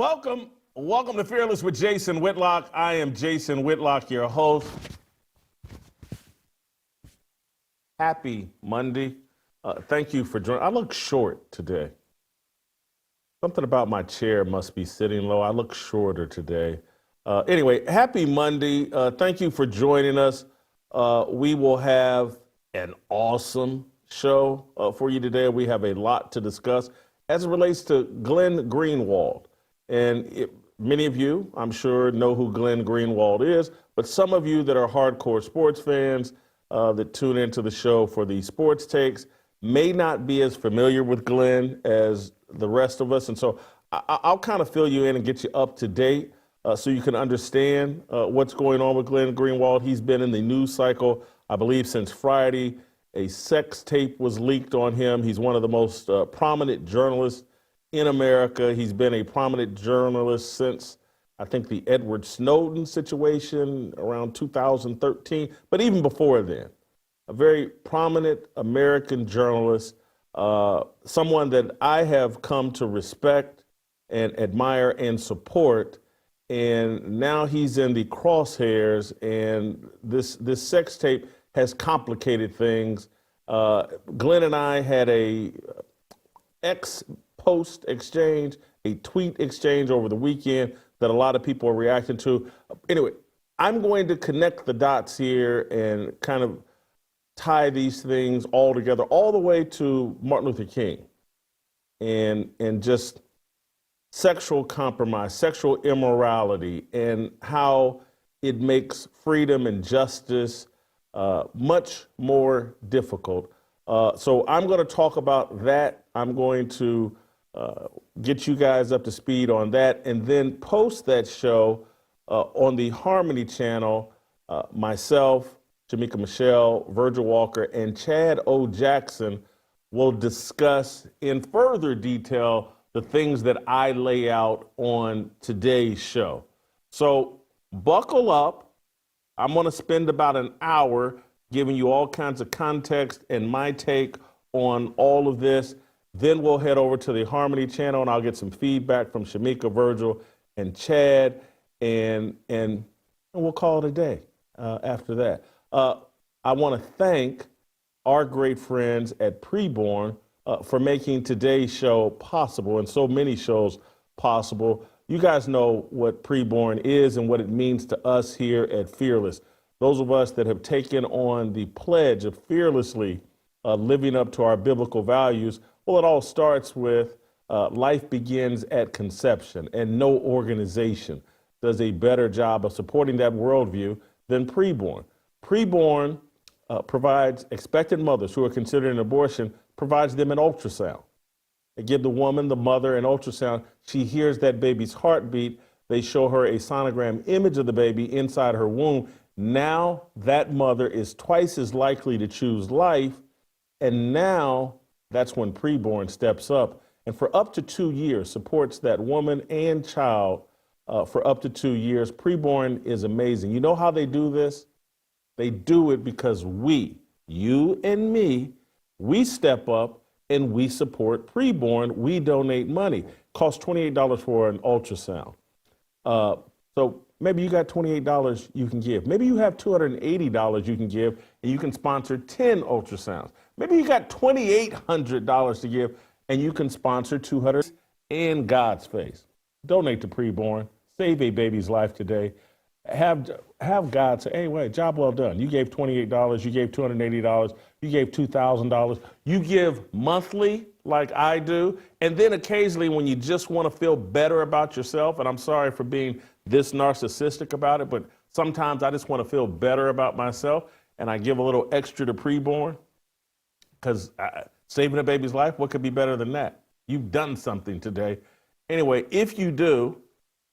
Welcome to Fearless with Jason Whitlock. I am Jason Whitlock, your host. Happy Monday. Thank you for joining. I look short today. Something about my chair must be sitting low. I look shorter today. Anyway, happy Monday. Thank you for joining us. We will have an awesome show for you today. We have a lot to discuss as it relates to Glenn Greenwald. And many of you, I'm sure, know who Glenn Greenwald is, but some of you that are hardcore sports fans that tune into the show for the sports takes may not be as familiar with Glenn as the rest of us. And so I'll kind of fill you in and get you up to date so you can understand what's going on with Glenn Greenwald. He's been in the news cycle, I believe, since Friday. A sex tape was leaked on him. He's one of the most prominent journalists in America. He's been a prominent journalist since, I think, the Edward Snowden situation around 2013, but even before then. A very prominent American journalist, someone that I have come to respect and admire and support. And now he's in the crosshairs, and this sex tape has complicated things. Glenn and I had a post exchange, a tweet exchange over the weekend that a lot of people are reacting to. Anyway, I'm going to connect the dots here and kind of tie these things all together, all the way to Martin Luther King and just sexual compromise, sexual immorality, and how it makes freedom and justice much more difficult. So I'm going to talk about that. I'm going to get you guys up to speed on that, and then post that show on the Harmony channel. Myself, Shemeka Michelle, Virgil Walker, and Chad O. Jackson will discuss in further detail the things that I lay out on today's show. So buckle up. I'm going to spend about an hour giving you all kinds of context and my take on all of this. Then we'll head over to the Harmony channel and I'll get some feedback from Shemeka, Virgil, and Chad, and we'll call it a day after that. I want to thank our great friends at Preborn for making today's show possible and so many shows possible. You guys know what Preborn is and what it means to us here at Fearless. Those of us that have taken on the pledge of fearlessly living up to our biblical values. Well, it all starts with life begins at conception, and no organization does a better job of supporting that worldview than Preborn. Preborn provides expectant mothers who are considering abortion, provides them an ultrasound. They give the woman, the mother, an ultrasound. She hears that baby's heartbeat. They show her a sonogram image of the baby inside her womb. Now that mother is twice as likely to choose life, and now that's when Preborn steps up and for up to 2 years supports that woman and child for up to 2 years. Preborn is amazing. You know how they do this? They do it because we, you and me, we step up and we support Preborn. We donate money. Costs $28 for an ultrasound. So maybe you got $28 you can give. Maybe you have $280 you can give and you can sponsor 10 ultrasounds. Maybe you got $2,800 to give and you can sponsor 200 in God's face. Donate to Preborn. Save a baby's life today. Have God say, hey, wait, job well done. You gave $28, you gave $280, you gave $2,000. You give monthly like I do. And then occasionally when you just want to feel better about yourself, and I'm sorry for being this narcissistic about it, but sometimes I just want to feel better about myself and I give a little extra to Preborn. Because saving a baby's life, what could be better than that? You've done something today. Anyway, if you do,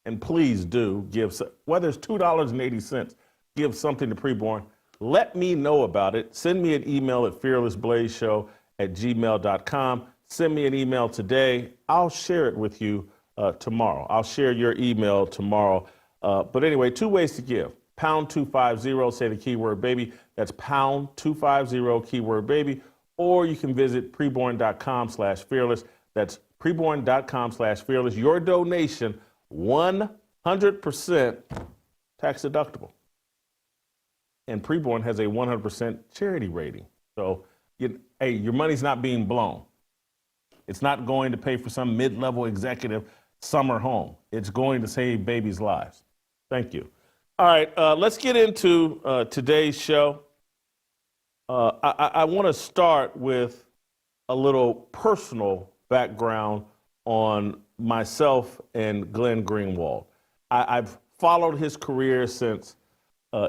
and please do give, whether it's $2.80, give something to Preborn. Let me know about it. Send me an email at fearlessblazeshow@gmail.com. Send me an email today. I'll share it with you tomorrow. I'll share your email tomorrow. But anyway, 2 ways to give. Pound 250, say the keyword baby. That's pound 250, keyword baby. Or you can visit preborn.com/fearless. That's preborn.com/fearless. Your donation 100% tax deductible. And preborn has a 100% charity rating. So, hey, your money's not being blown. It's not going to pay for some mid-level executive summer home. It's going to save babies' lives. Thank you. All right, let's get into today's show. I want to start with a little personal background on myself and Glenn Greenwald. I've followed his career since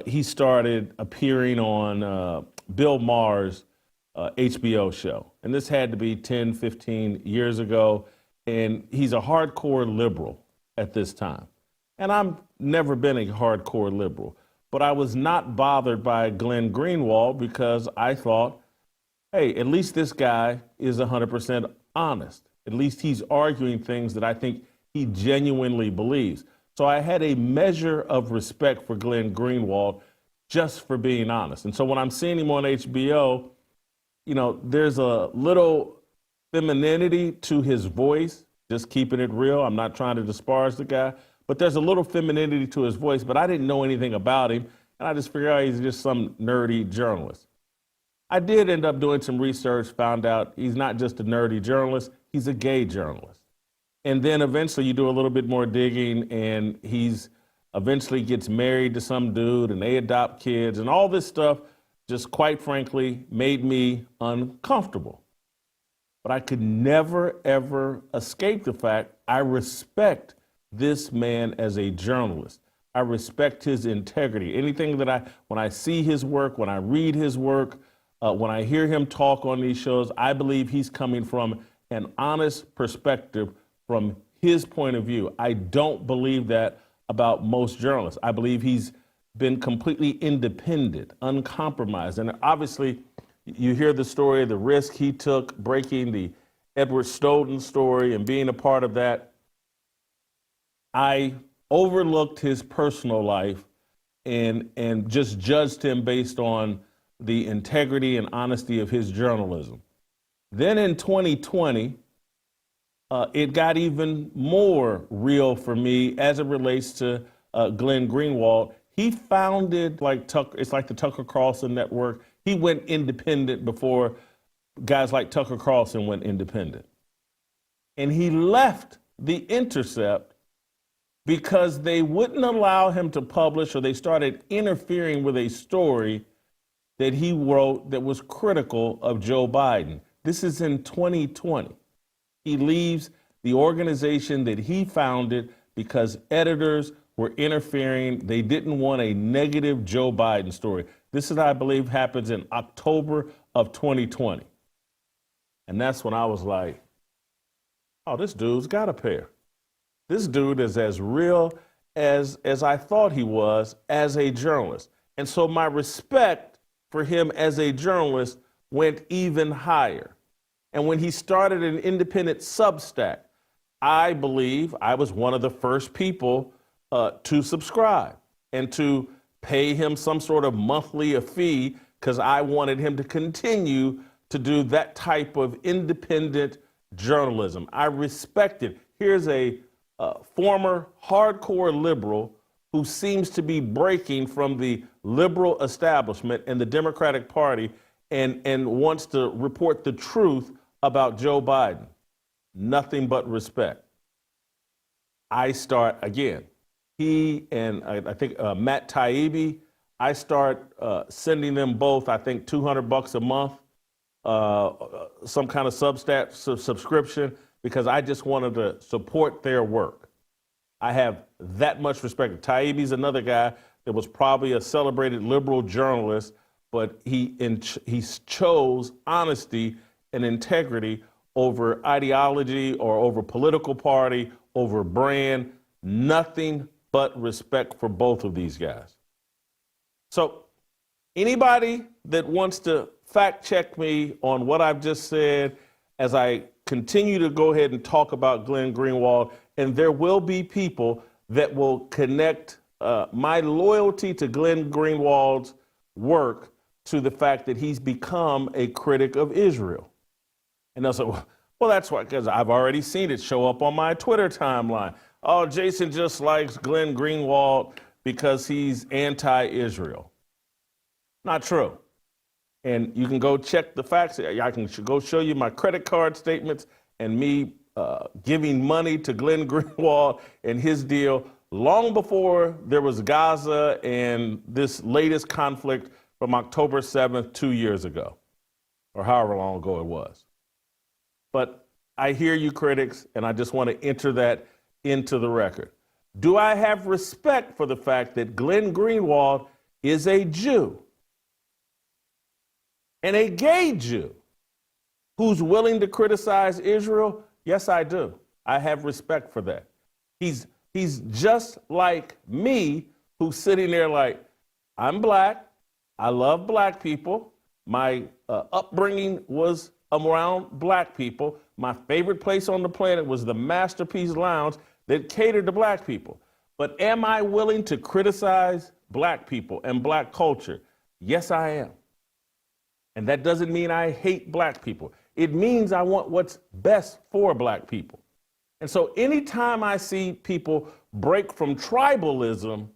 he started appearing on Bill Maher's HBO show. And this had to be 10, 15 years ago. And he's a hardcore liberal at this time. And I've never been a hardcore liberal. But I was not bothered by Glenn Greenwald because I thought, hey, at least this guy is 100% honest. At least he's arguing things that I think he genuinely believes. So I had a measure of respect for Glenn Greenwald just for being honest. And so when I'm seeing him on HBO, there's a little femininity to his voice, just keeping it real. I'm not trying to disparage the guy, but there's a little femininity to his voice, but I didn't know anything about him. And I just figured out he's just some nerdy journalist. I did end up doing some research, found out he's not just a nerdy journalist, he's a gay journalist. And then eventually you do a little bit more digging and he's eventually gets married to some dude and they adopt kids and all this stuff just quite frankly made me uncomfortable. But I could never, ever escape the fact I respect this man as a journalist. I respect his integrity. Anything that when I see his work, when I read his work, when I hear him talk on these shows, I believe he's coming from an honest perspective from his point of view. I don't believe that about most journalists. I believe he's been completely independent, uncompromised. And obviously, you hear the story of the risk he took breaking the Edward Snowden story and being a part of that. I overlooked his personal life and just judged him based on the integrity and honesty of his journalism. Then in 2020, it got even more real for me as it relates to Glenn Greenwald. He founded it's like the Tucker Carlson Network. He went independent before guys like Tucker Carlson went independent. And he left The Intercept because they wouldn't allow him to publish, or they started interfering with a story that he wrote that was critical of Joe Biden. This is in 2020. He leaves the organization that he founded because editors were interfering. They didn't want a negative Joe Biden story. This is, I believe, happens in October of 2020. And that's when I was like, oh, this dude's got a pair. This dude is as real as I thought he was as a journalist. And so my respect for him as a journalist went even higher. And when he started an independent Substack, I believe I was one of the first people to subscribe and to pay him some sort of monthly fee because I wanted him to continue to do that type of independent journalism. I respected. Here's a former hardcore liberal who seems to be breaking from the liberal establishment and the Democratic Party and wants to report the truth about Joe Biden. Nothing but respect. I start, again, he and I think Matt Taibbi, I start sending them both, I think, $200 a month, some kind of Substack subscription, because I just wanted to support their work. I have that much respect. Taibbi's another guy that was probably a celebrated liberal journalist, but he chose honesty and integrity over ideology or over political party, over brand. Nothing but respect for both of these guys. So anybody that wants to fact check me on what I've just said as I continue to go ahead and talk about Glenn Greenwald, and there will be people that will connect my loyalty to Glenn Greenwald's work to the fact that he's become a critic of Israel. And they'll say, Well, that's why, because I've already seen it show up on my Twitter timeline. Oh, Jason just likes Glenn Greenwald because he's anti-Israel. Not true. And you can go check the facts. I can go show you my credit card statements and me giving money to Glenn Greenwald and his deal long before there was Gaza and this latest conflict from October 7th, 2 years ago, or however long ago it was. But I hear you critics, and I just want to enter that into the record. Do I have respect for the fact that Glenn Greenwald is a Jew and a gay Jew who's willing to criticize Israel? Yes, I do. I have respect for that. He's just like me, who's sitting there like, I'm black, I love black people, my upbringing was around black people, my favorite place on the planet was the Masterpiece Lounge that catered to black people. But am I willing to criticize black people and black culture? Yes, I am. And that doesn't mean I hate black people. It means I want what's best for black people. And so anytime I see people break from tribalism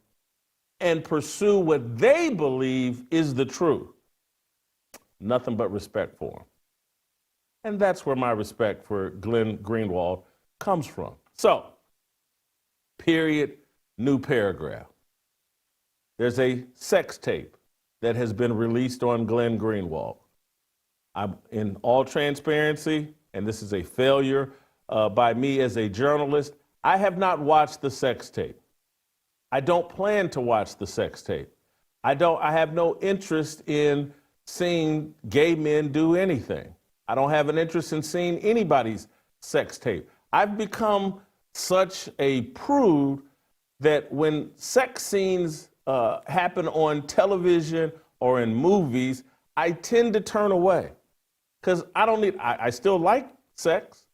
and pursue what they believe is the truth, nothing but respect for them. And that's where my respect for Glenn Greenwald comes from. So, period, new paragraph. There's a sex tape that has been released on Glenn Greenwald. I'm in all transparency, and this is a failure by me as a journalist, I have not watched the sex tape. I don't plan to watch the sex tape. I have no interest in seeing gay men do anything. I don't have an interest in seeing anybody's sex tape. I've become such a prude that when sex scenes happen on television or in movies, I tend to turn away. Because I still like sex,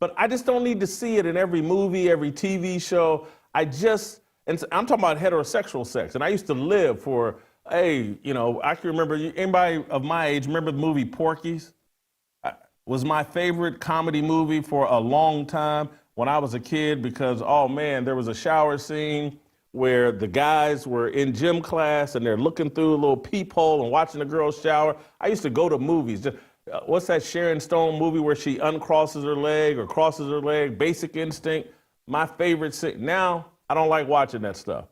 but I just don't need to see it in every movie, every TV show. And I'm talking about heterosexual sex. And I used to live for, I can remember, anybody of my age remember the movie Porky's? Was my favorite comedy movie for a long time when I was a kid because, oh man, there was a shower scene where the guys were in gym class and they're looking through a little peephole and watching the girls shower. I used to go to movies. What's that Sharon Stone movie where she uncrosses her leg or crosses her leg? Basic Instinct. My favorite scene. Now, I don't like watching that stuff.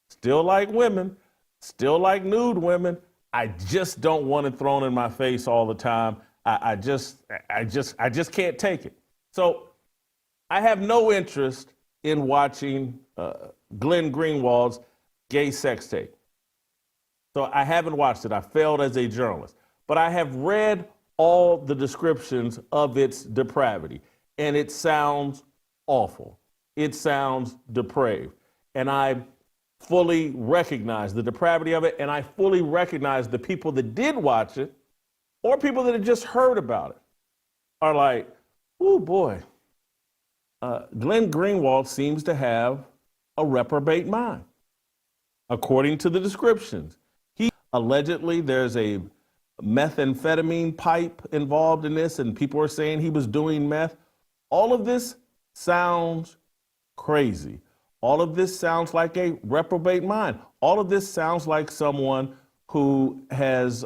Still like women, still like nude women. I just don't want it thrown in my face all the time. I just can't take it. So I have no interest in watching Glenn Greenwald's gay sex tape. So I haven't watched it. I failed as a journalist. But I have read all the descriptions of its depravity, and it sounds awful. It sounds depraved. And I fully recognize the depravity of it, and I fully recognize the people that did watch it, or people that had just heard about it, are like, oh boy, Glenn Greenwald seems to have a reprobate mind. According to the descriptions, allegedly there's a methamphetamine pipe involved in this, and people are saying he was doing meth. All of this sounds crazy. All of this sounds like a reprobate mind. All of this sounds like someone who has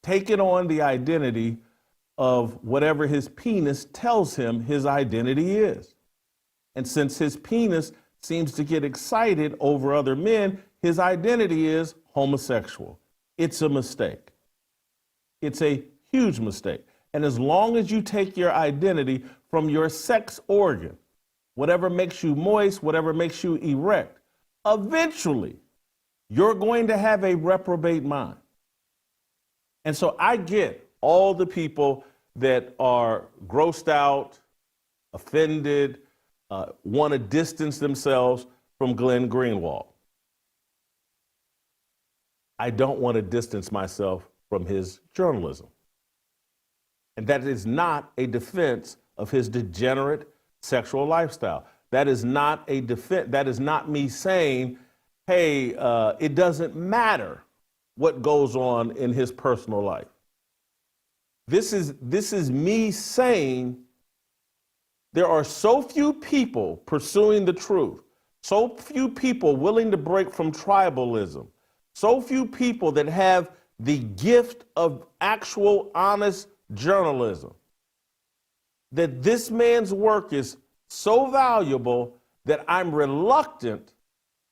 taken on the identity of whatever his penis tells him his identity is. And since his penis seems to get excited over other men, his identity is homosexual. It's a mistake. It's a huge mistake. And as long as you take your identity from your sex organ, whatever makes you moist, whatever makes you erect, eventually you're going to have a reprobate mind. And so I get all the people that are grossed out, offended, want to distance themselves from Glenn Greenwald. I don't want to distance myself from his journalism. And that is not a defense of his degenerate sexual lifestyle. That is not a defense. That is not me saying, hey, it doesn't matter what goes on in his personal life. This is me saying there are so few people pursuing the truth, so few people willing to break from tribalism, so few people that have the gift of actual honest journalism, that this man's work is so valuable that I'm reluctant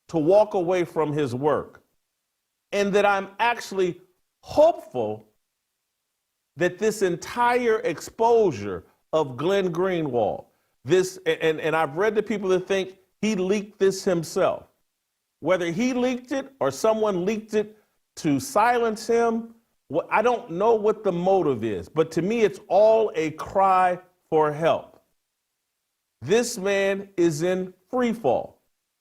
to walk away from his work, and that I'm actually hopeful that this entire exposure of Glenn Greenwald, and I've read the people that think he leaked this himself. Whether he leaked it or someone leaked it to silence him, I don't know what the motive is, but to me it's all a cry for help. This man is in free fall.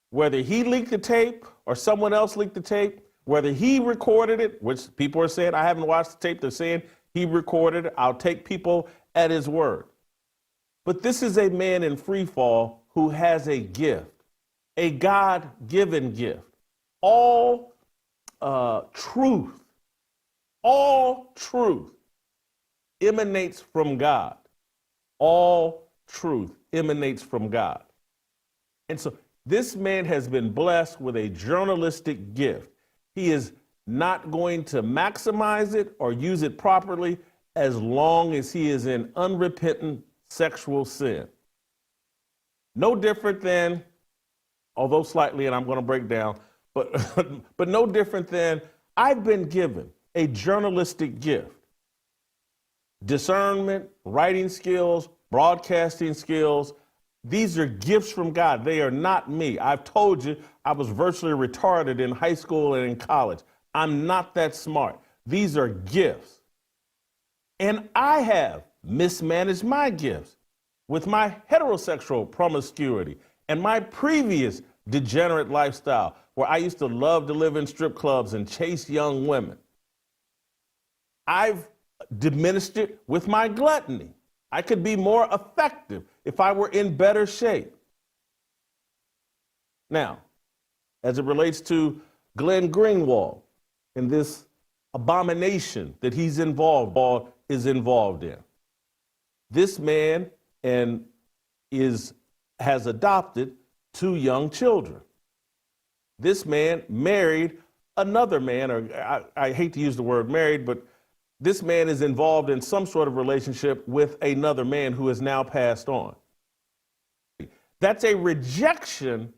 Whether he leaked the tape or someone else leaked the tape, whether he recorded it, which people are saying, I haven't watched the tape, they're saying he recorded it, I'll take people at his word. But this is a man in free fall who has a gift, a God-given gift. All truth emanates from God. All truth emanates from God. And so this man has been blessed with a journalistic gift. He is not going to maximize it or use it properly as long as he is in unrepentant sexual sin. No different than, although slightly, and I'm going to break down, but no different than I've been given a journalistic gift. Discernment, writing skills, broadcasting skills. These are gifts from God. They are not me. I've told you I was virtually retarded in high school and in college. I'm not that smart. These are gifts. And I have mismanaged my gifts with my heterosexual promiscuity and my previous degenerate lifestyle where I used to love to live in strip clubs and chase young women. I've diminished it with my gluttony. I could be more effective if I were in better shape. Now, as it relates to Glenn Greenwald and this abomination that he's involved in, this man has adopted 2 young children. This man married another man, or I hate to use the word married, but this man is involved in some sort of relationship with another man who has now passed on. That's a rejection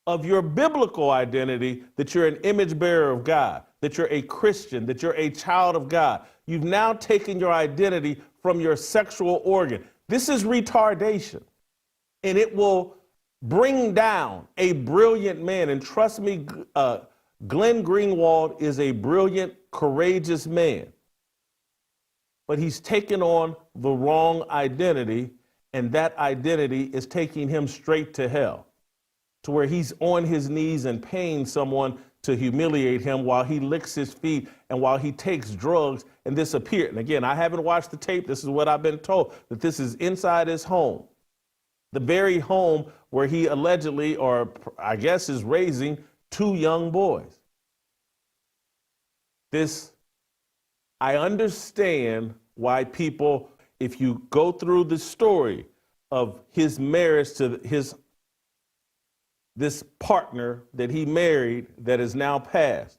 of your biblical identity, that you're an image bearer of God, that you're a Christian, that you're a child of God. You've now taken your identity from your sexual organ. This is retardation, and it will bring down a brilliant man. And trust me, Glenn Greenwald is a brilliant, courageous man. But he's taken on the wrong identity, and that identity is taking him straight to hell, to where he's on his knees and paying someone to humiliate him while he licks his feet and while he takes drugs and disappears. And again, I haven't watched the tape. This is what I've been told, that this is inside his home, the very home where he allegedly, or I guess, is raising 2 young boys. I understand why people, if you go through the story of his marriage to this partner that he married that is now passed.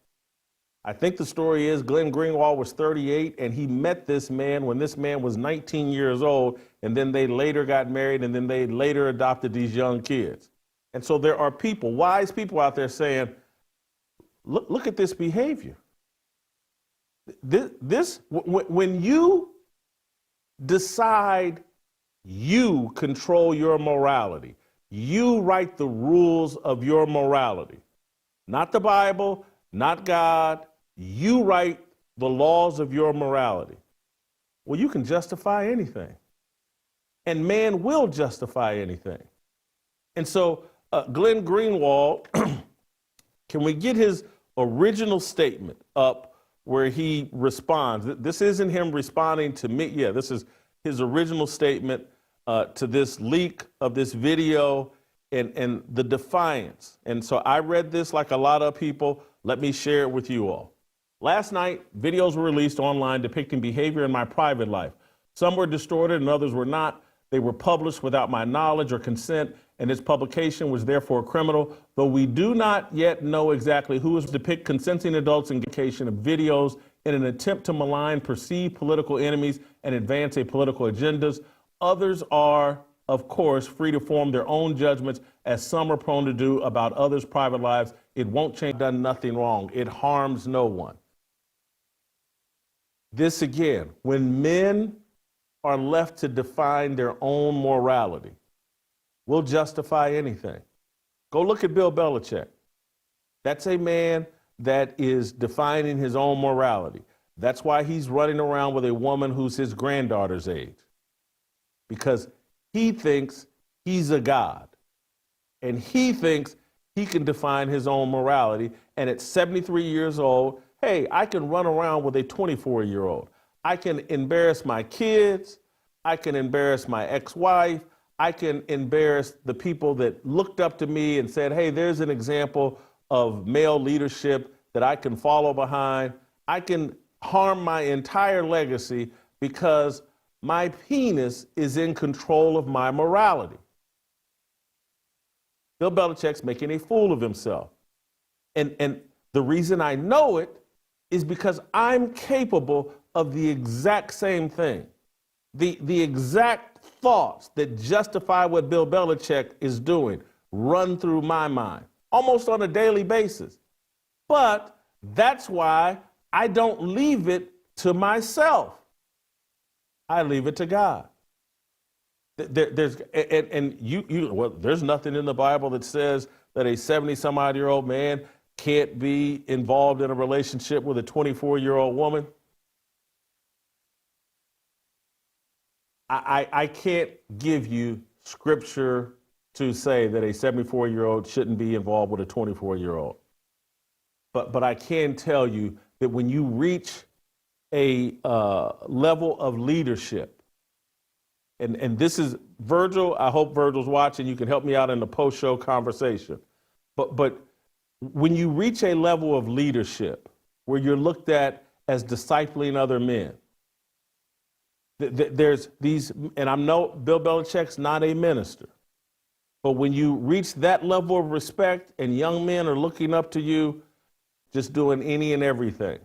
I think the story is Glenn Greenwald was 38 and he met this man when this man was 19 years old, and then they later got married, and then they later adopted these young kids. And so there are people, wise people out there saying, look at this behavior. When you decide you control your morality, you write the rules of your morality, not the Bible, not God, you write the laws of your morality. Well, you can justify anything, and man will justify anything. And so Glenn Greenwald, can we get his original statement up where he responds? This isn't him responding to me. Yeah, this is his original statement to this leak of this video and the defiance. And so I read this like a lot of people. Let me share it with you all. Last night, videos were released online depicting behavior in my private life. Some were distorted and others were not. They were published without my knowledge or consent, and its publication was therefore criminal, though we do not yet know exactly who is depict consenting adults in of videos in an attempt to malign perceived political enemies and advance a political agendas. Others are, of course, free to form their own judgments, as some are prone to do about others' private lives. It won't change. Done nothing wrong. It harms no one. This again, when men are left to define their own morality, will justify anything. Go look at Bill Belichick. That's a man that is defining his own morality. That's why he's running around with a woman who's his granddaughter's age, because he thinks he's a god, and he thinks he can define his own morality. And at 73 years old, hey, I can run around with a 24-year-old. I can embarrass my kids. I can embarrass my ex-wife. I can embarrass the people that looked up to me and said, hey, there's an example of male leadership that I can follow behind. I can harm my entire legacy because my penis is in control of my morality. Bill Belichick's making a fool of himself. And the reason I know it is because I'm capable of the exact same thing. The exact thoughts that justify what Bill Belichick is doing run through my mind almost on a daily basis. But that's why I don't leave it to myself. I leave it to God. There's nothing in the Bible that says that a 70-some-odd-year-old man can't be involved in a relationship with a 24-year-old woman. I can't give you scripture to say that a 74-year-old shouldn't be involved with a 24-year-old. But I can tell you that when you reach a level of leadership, and this is Virgil, I hope Virgil's watching, you can help me out in the post-show conversation. But when you reach a level of leadership where you're looked at as discipling other men, there's these, and I know Bill Belichick's not a minister, but when you reach that level of respect and young men are looking up to you, just doing any and everything,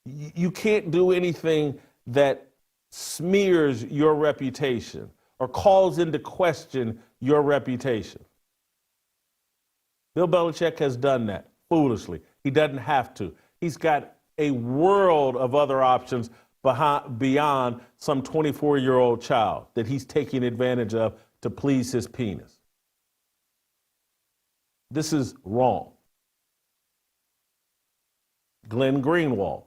you can't do anything that smears your reputation or calls into question your reputation. Bill Belichick has done that foolishly. He doesn't have to. He's got a world of other options beyond some 24-year-old child that he's taking advantage of to please his penis. This is wrong. Glenn Greenwald.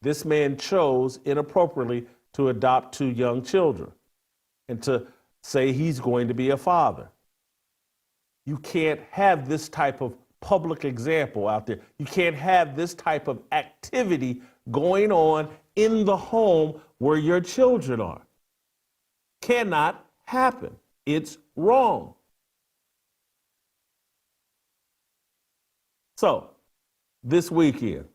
This man chose inappropriately to adopt 2 young children and to say he's going to be a father. You can't have this type of public example out there. You can't have this type of activity going on in the home where your children are. Cannot happen. It's wrong. So, this weekend,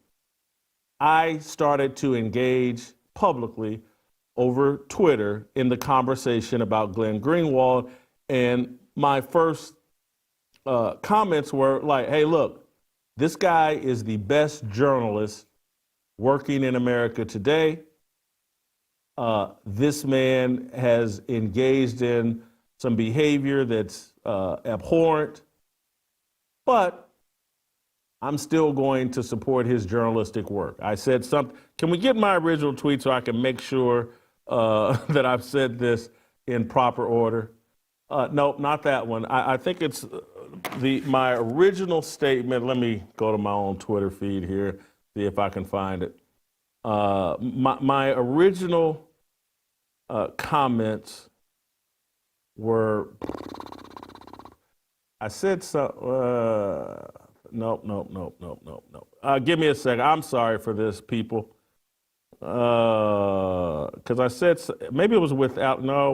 I started to engage publicly over Twitter in the conversation about Glenn Greenwald, and my first comments were like, hey, look, this guy is the best journalist working in America today. This man has engaged in some behavior that's abhorrent, but I'm still going to support his journalistic work. I said something. Can we get my original tweet so I can make sure that I've said this in proper order? No, not that one. I think it's my original statement. Let me go to my own Twitter feed here, see if I can find it. My original comments were, I said so. Nope. Give me a second. I'm sorry for this, people. Because I said, maybe it was without, no.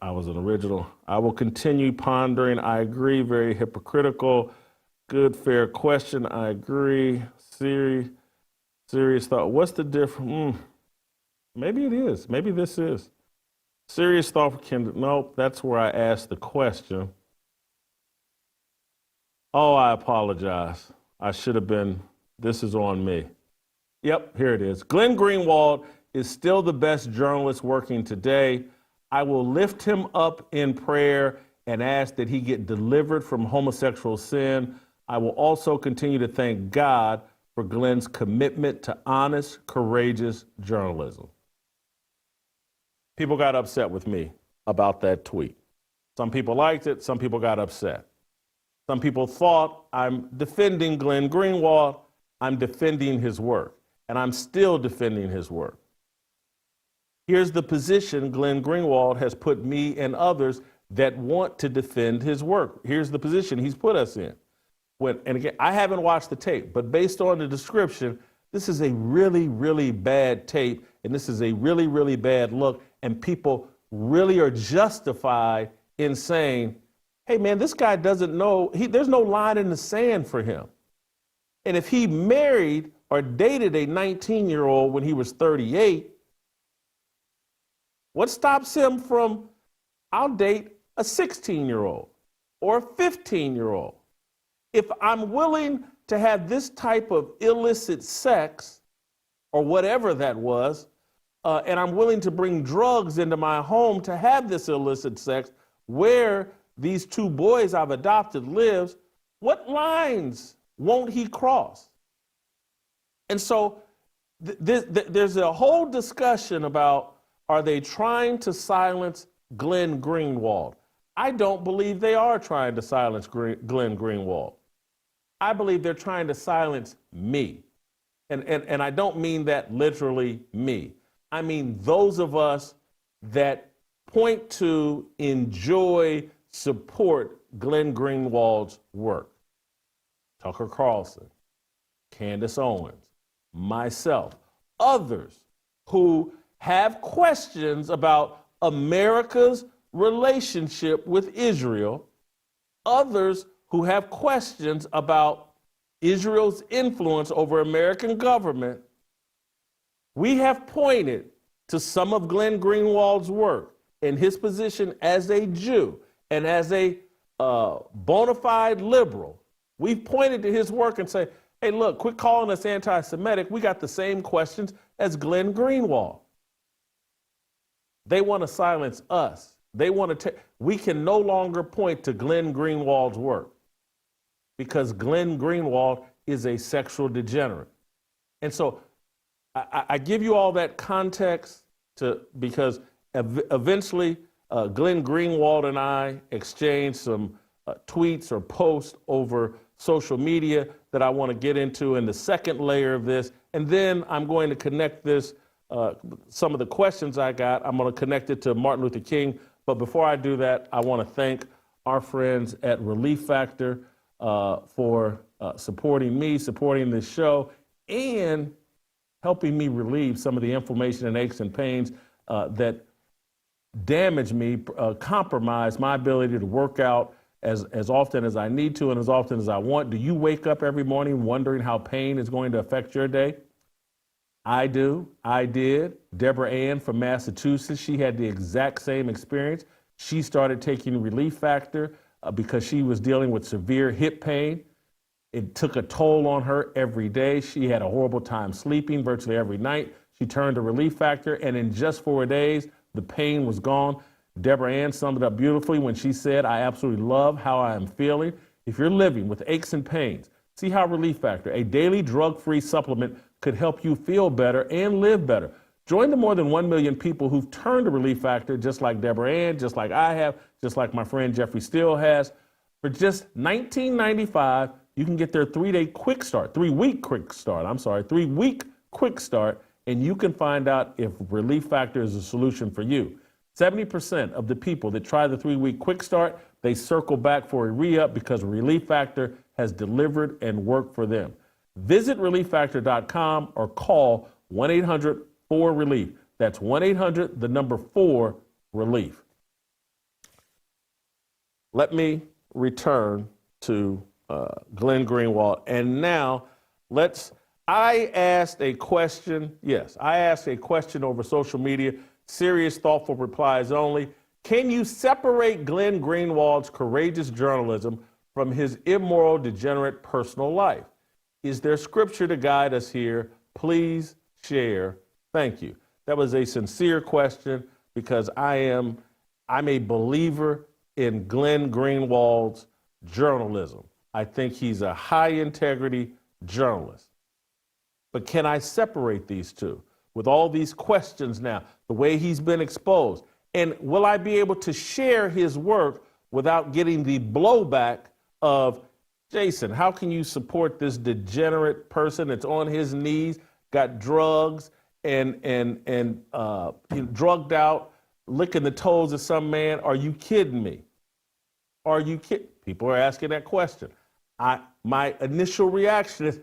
I was an original. I will continue pondering. I agree, very hypocritical. Good, fair question. I agree. Serious thought. What's the difference? Maybe it is. Maybe this is. Serious thought can, nope, that's where I asked the question. Oh, I apologize. I should have been, this is on me. Yep, here it is. Glenn Greenwald is still the best journalist working today. I will lift him up in prayer and ask that he get delivered from homosexual sin. I will also continue to thank God for Glenn's commitment to honest, courageous journalism. People got upset with me about that tweet. Some people liked it, some people got upset. Some people thought I'm defending Glenn Greenwald. I'm defending his work, and I'm still defending his work. Here's the position Glenn Greenwald has put me and others that want to defend his work. Here's the position he's put us in. And again, I haven't watched the tape, but based on the description, this is a really, really bad tape, and this is a really, really bad look, and people really are justified in saying, hey man, this guy doesn't know, there's no line in the sand for him. And if he married or dated a 19-year-old when he was 38, what stops him from, I'll date a 16-year-old or a 15-year-old? If I'm willing to have this type of illicit sex or whatever that was, and I'm willing to bring drugs into my home to have this illicit sex where these two boys I've adopted lives, what lines won't he cross? And so there's a whole discussion about, are they trying to silence Glenn Greenwald? I don't believe they are trying to silence Glenn Greenwald. I believe they're trying to silence me. And I don't mean that literally me. I mean those of us that point to, enjoy, support Glenn Greenwald's work. Tucker Carlson, Candace Owens, myself, others who have questions about America's relationship with Israel, others who have questions about Israel's influence over American government. We have pointed to some of Glenn Greenwald's work and his position as a Jew and as a bona fide liberal. We've pointed to his work and say, hey, look, quit calling us anti-Semitic. We got the same questions as Glenn Greenwald. They want to silence us. They want to we can no longer point to Glenn Greenwald's work because Glenn Greenwald is a sexual degenerate. And so I give you all that context because eventually Glenn Greenwald and I exchanged some tweets or posts over social media that I want to get into in the second layer of this. And then I'm going to connect this, some of the questions I got, I'm going to connect it to Martin Luther King. But before I do that, I want to thank our friends at Relief Factor for supporting me, supporting this show, and helping me relieve some of the inflammation and aches and pains that damage me, compromise my ability to work out as often as I need to and as often as I want. Do you wake up every morning wondering how pain is going to affect your day? I do. I did. Deborah Ann from Massachusetts, she had the exact same experience. She started taking Relief Factor because she was dealing with severe hip pain. It took a toll on her every day. She had a horrible time sleeping virtually every night. She turned to Relief Factor, and in just 4 days, the pain was gone. Deborah Ann summed it up beautifully when she said, I absolutely love how I am feeling. If you're living with aches and pains, see how Relief Factor, a daily drug-free supplement, could help you feel better and live better. Join the more than 1 million people who've turned to Relief Factor, just like Deborah Ann, just like I have, just like my friend Jeffrey Steele has. For just $19.95, you can get their 3-week quick start, and you can find out if Relief Factor is a solution for you. 70% of the people that try the 3-week quick start, they circle back for a re-up because Relief Factor has delivered and worked for them. Visit relieffactor.com or call 1-800-4-RELIEF. That's 1-800-4-RELIEF. Let me return to Glenn Greenwald. And now I asked a question. Yes, I asked a question over social media. Serious, thoughtful replies only. Can you separate Glenn Greenwald's courageous journalism from his immoral, degenerate personal life? Is there scripture to guide us here? Please share. Thank you. That was a sincere question because I'm a believer in Glenn Greenwald's journalism. I think he's a high integrity journalist. But can I separate these two with all these questions now, the way he's been exposed? And will I be able to share his work without getting the blowback of, Jason, how can you support this degenerate person that's on his knees, got drugs and drugged out, licking the toes of some man? Are you kidding me? Are you kidding? People are asking that question. My initial reaction is,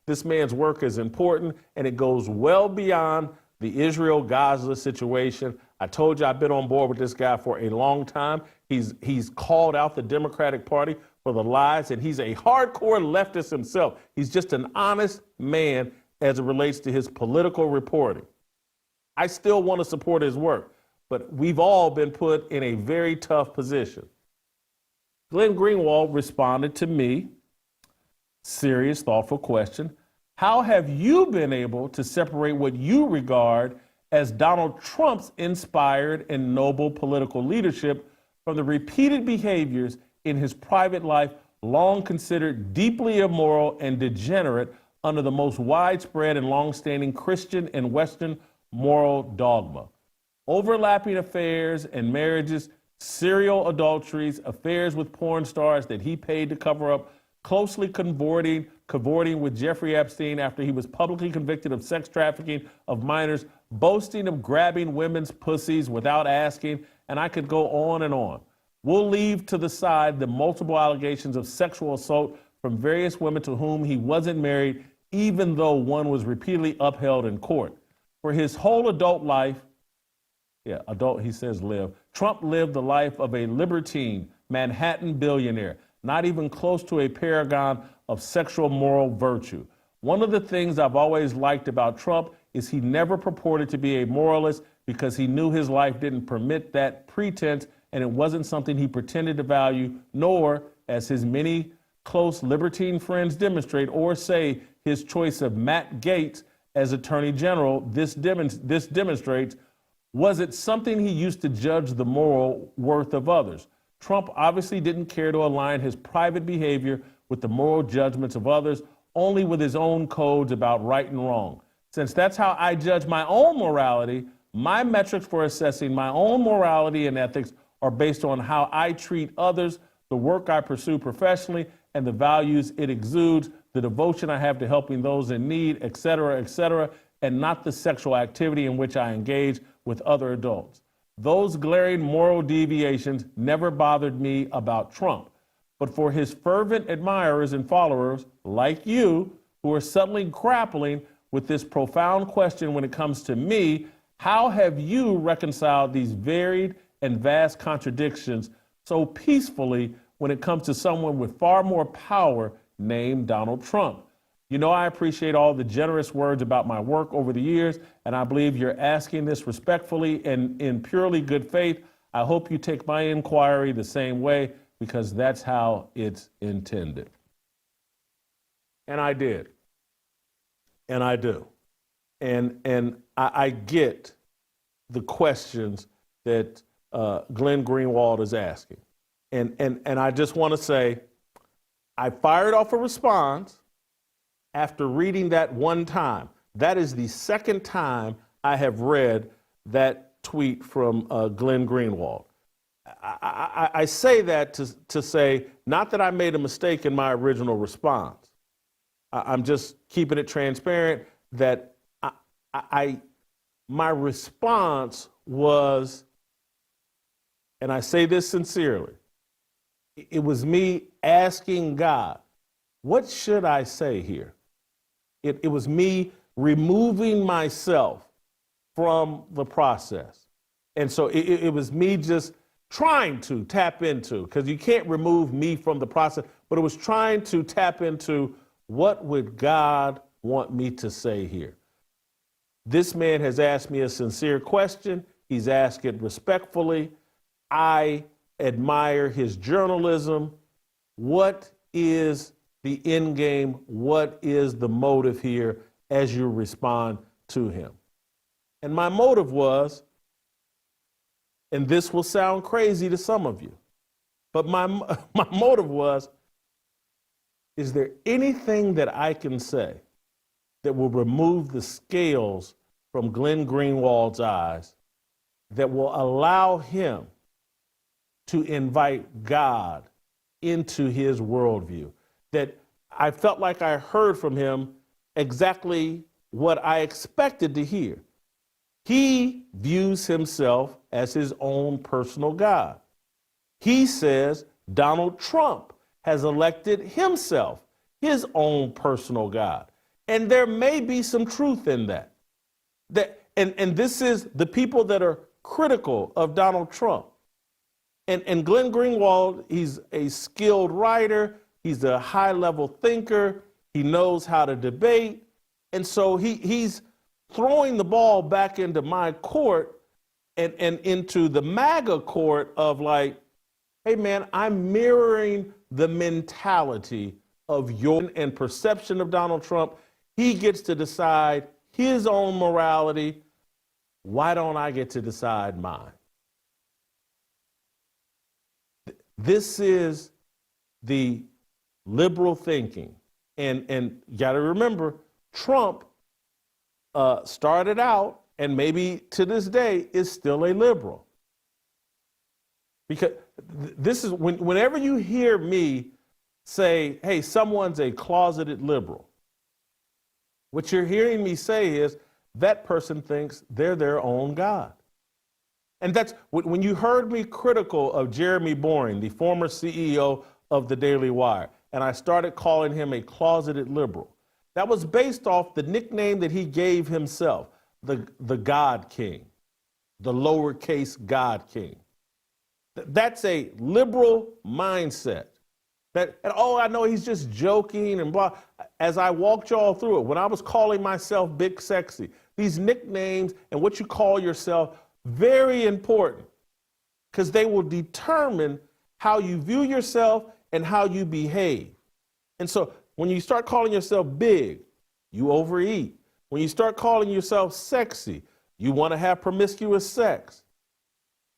this man's work is important and it goes well beyond the Israel-Gaza situation. I told you I've been on board with this guy for a long time. He's called out the Democratic Party for the lies, and he's a hardcore leftist himself. He's just an honest man as it relates to his political reporting. I still want to support his work, but we've all been put in a very tough position. Glenn Greenwald responded to me, serious, thoughtful question. How have you been able to separate what you regard as Donald Trump's inspired and noble political leadership from the repeated behaviors in his private life, long considered deeply immoral and degenerate under the most widespread and long-standing Christian and Western moral dogma? Overlapping affairs and marriages, serial adulteries, affairs with porn stars that he paid to cover up, closely cavorting with Jeffrey Epstein after he was publicly convicted of sex trafficking of minors, boasting of grabbing women's pussies without asking, and I could go on and on. We'll leave to the side the multiple allegations of sexual assault from various women to whom he wasn't married, even though one was repeatedly upheld in court. For his whole adult life, he says live, Trump lived the life of a libertine, Manhattan billionaire, not even close to a paragon of sexual moral virtue. One of the things I've always liked about Trump is he never purported to be a moralist because he knew his life didn't permit that pretense, and it wasn't something he pretended to value, nor, as his many close libertine friends demonstrate, or say his choice of Matt Gaetz as Attorney General, this demonstrates, was it something he used to judge the moral worth of others. Trump obviously didn't care to align his private behavior with the moral judgments of others, only with his own codes about right and wrong. Since that's how I judge my own morality, my metrics for assessing my own morality and ethics are based on how I treat others, the work I pursue professionally, and the values it exudes, the devotion I have to helping those in need, et cetera, and not the sexual activity in which I engage with other adults. Those glaring moral deviations never bothered me about Trump. But for his fervent admirers and followers, like you, who are suddenly grappling with this profound question when it comes to me, how have you reconciled these varied and vast contradictions so peacefully when it comes to someone with far more power named Donald Trump? You know, I appreciate all the generous words about my work over the years, and I believe you're asking this respectfully and in purely good faith. I hope you take my inquiry the same way, because that's how it's intended. And I did. And I do. And I get the questions that Glenn Greenwald is asking. And I just want to say, I fired off a response after reading that one time. That is the second time I have read that tweet from Glenn Greenwald. I say that to say, not that I made a mistake in my original response. I'm just keeping it transparent that my response was, and I say this sincerely, it was me asking God, what should I say here? It was me removing myself from the process. And so it was me just trying to tap into, because you can't remove me from the process, but it was trying to tap into what would God want me to say here. This man has asked me a sincere question. He's asked it respectfully. I admire his journalism. What is the end game? What is the motive here as you respond to him? And my motive was, and this will sound crazy to some of you, but my motive was, is there anything that I can say that will remove the scales from Glenn Greenwald's eyes that will allow him to invite God into his worldview? That I felt like I heard from him exactly what I expected to hear. He views himself as his own personal God. He says Donald Trump has elected himself his own personal God. And there may be some truth in that. And this is the people that are critical of Donald Trump. And Glenn Greenwald, he's a skilled writer. He's a high-level thinker. He knows how to debate. And so he's throwing the ball back into my court and into the MAGA court of like, hey, man, I'm mirroring the mentality of your and perception of Donald Trump. He gets to decide his own morality. Why don't I get to decide mine? This is the liberal thinking. And you got to remember, Trump started out, and maybe to this day is still a liberal. Because this is whenever you hear me say, hey, someone's a closeted liberal, what you're hearing me say is that person thinks they're their own God. And that's when you heard me critical of Jeremy Boring, the former CEO of the Daily Wire, and I started calling him a closeted liberal. That was based off the nickname that he gave himself, the God King, the lowercase God King. That's a liberal mindset. And I know he's just joking and blah. As I walked y'all through it, when I was calling myself Big Sexy, these nicknames and what you call yourself, very important, because they will determine how you view yourself and how you behave. And so when you start calling yourself big, you overeat. When you start calling yourself sexy, you want to have promiscuous sex.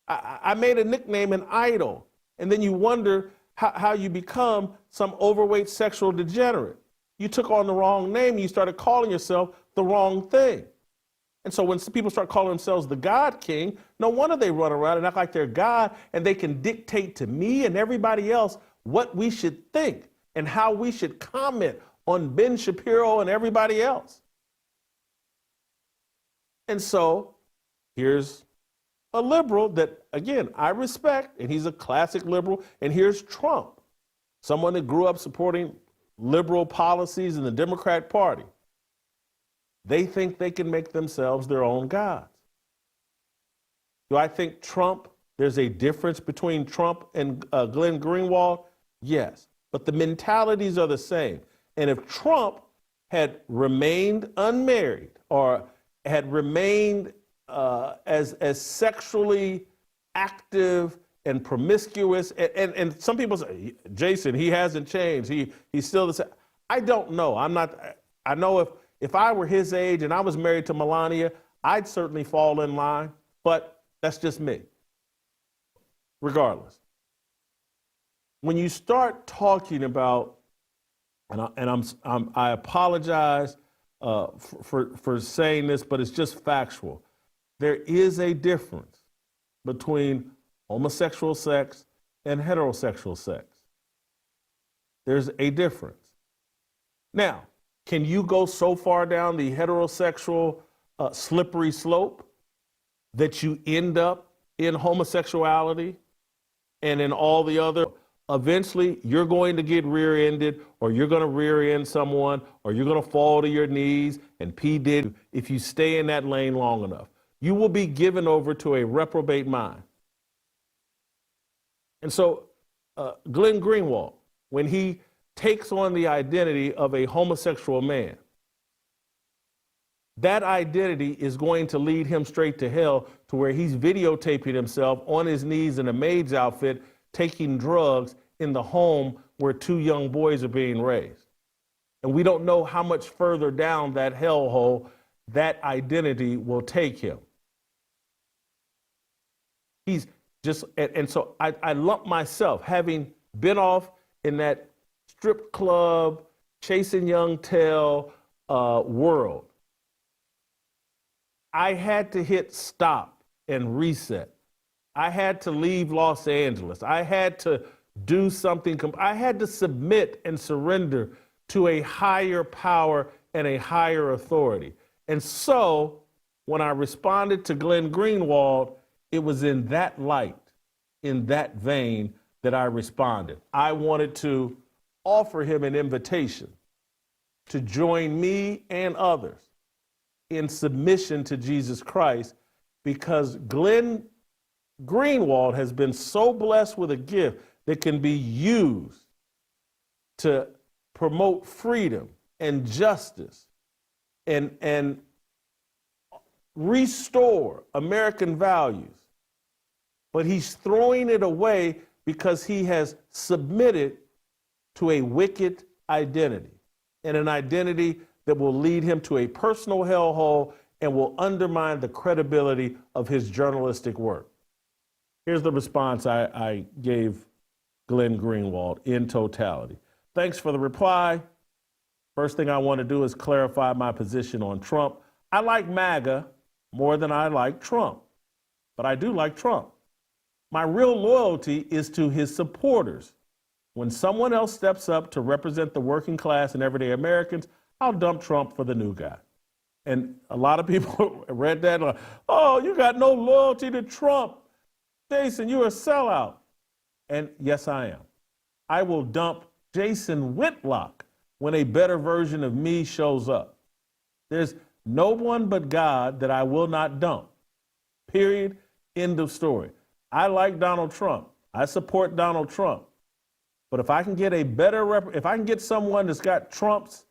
I made a nickname an idol, and then you wonder how you become some overweight sexual degenerate. You took on the wrong name, and you started calling yourself the wrong thing. And so when people start calling themselves the God King, no wonder they run around and act like they're God, and they can dictate to me and everybody else what we should think and how we should comment on Ben Shapiro and everybody else. And so here's a liberal that, again, I respect, and he's a classic liberal. And here's Trump, someone that grew up supporting liberal policies in the Democrat Party. They think they can make themselves their own gods. Do I think there's a difference between Trump and Glenn Greenwald? Yes, but the mentalities are the same. And if Trump had remained unmarried or had remained as sexually active and promiscuous, and some people say, Jason, he hasn't changed. He's still the same. I don't know. I know if I were his age and I was married to Melania, I'd certainly fall in line, but that's just me. Regardless, when you start talking about, I apologize for saying this, but it's just factual. There is a difference between homosexual sex and heterosexual sex. There's a difference. Now, can you go so far down the heterosexual slippery slope that you end up in homosexuality and in all the other? Eventually, you're going to get rear-ended, or you're going to rear-end someone, or you're going to fall to your knees and P. Diddy if you stay in that lane long enough. You will be given over to a reprobate mind. And so, Glenn Greenwald, when he takes on the identity of a homosexual man. That identity is going to lead him straight to hell, to where he's videotaping himself on his knees in a maid's outfit, taking drugs in the home where two young boys are being raised. And we don't know how much further down that hellhole that identity will take him. He's just, and so I lump myself, having been off in that strip club, chasing young tail world. I had to hit stop and reset. I had to leave Los Angeles. I had to do something. I had to submit and surrender to a higher power and a higher authority. And so when I responded to Glenn Greenwald, it was in that light, in that vein, that I responded. I wanted to offer him an invitation to join me and others in submission to Jesus Christ, because Glenn Greenwald has been so blessed with a gift that can be used to promote freedom and justice and restore American values. But he's throwing it away because he has submitted to a wicked identity, and an identity that will lead him to a personal hellhole and will undermine the credibility of his journalistic work. Here's the response I gave Glenn Greenwald in totality. Thanks for the reply. First thing I want to do is clarify my position on Trump. I like MAGA more than I like Trump, but I do like Trump. My real loyalty is to his supporters. When someone else steps up to represent the working class and everyday Americans, I'll dump Trump for the new guy. And a lot of people read that like, oh, you got no loyalty to Trump. Jason, you're a sellout. And yes, I am. I will dump Jason Whitlock when a better version of me shows up. There's no one but God that I will not dump. Period. End of story. I like Donald Trump. I support Donald Trump. But if I can get a better if I can get someone that's got Trump's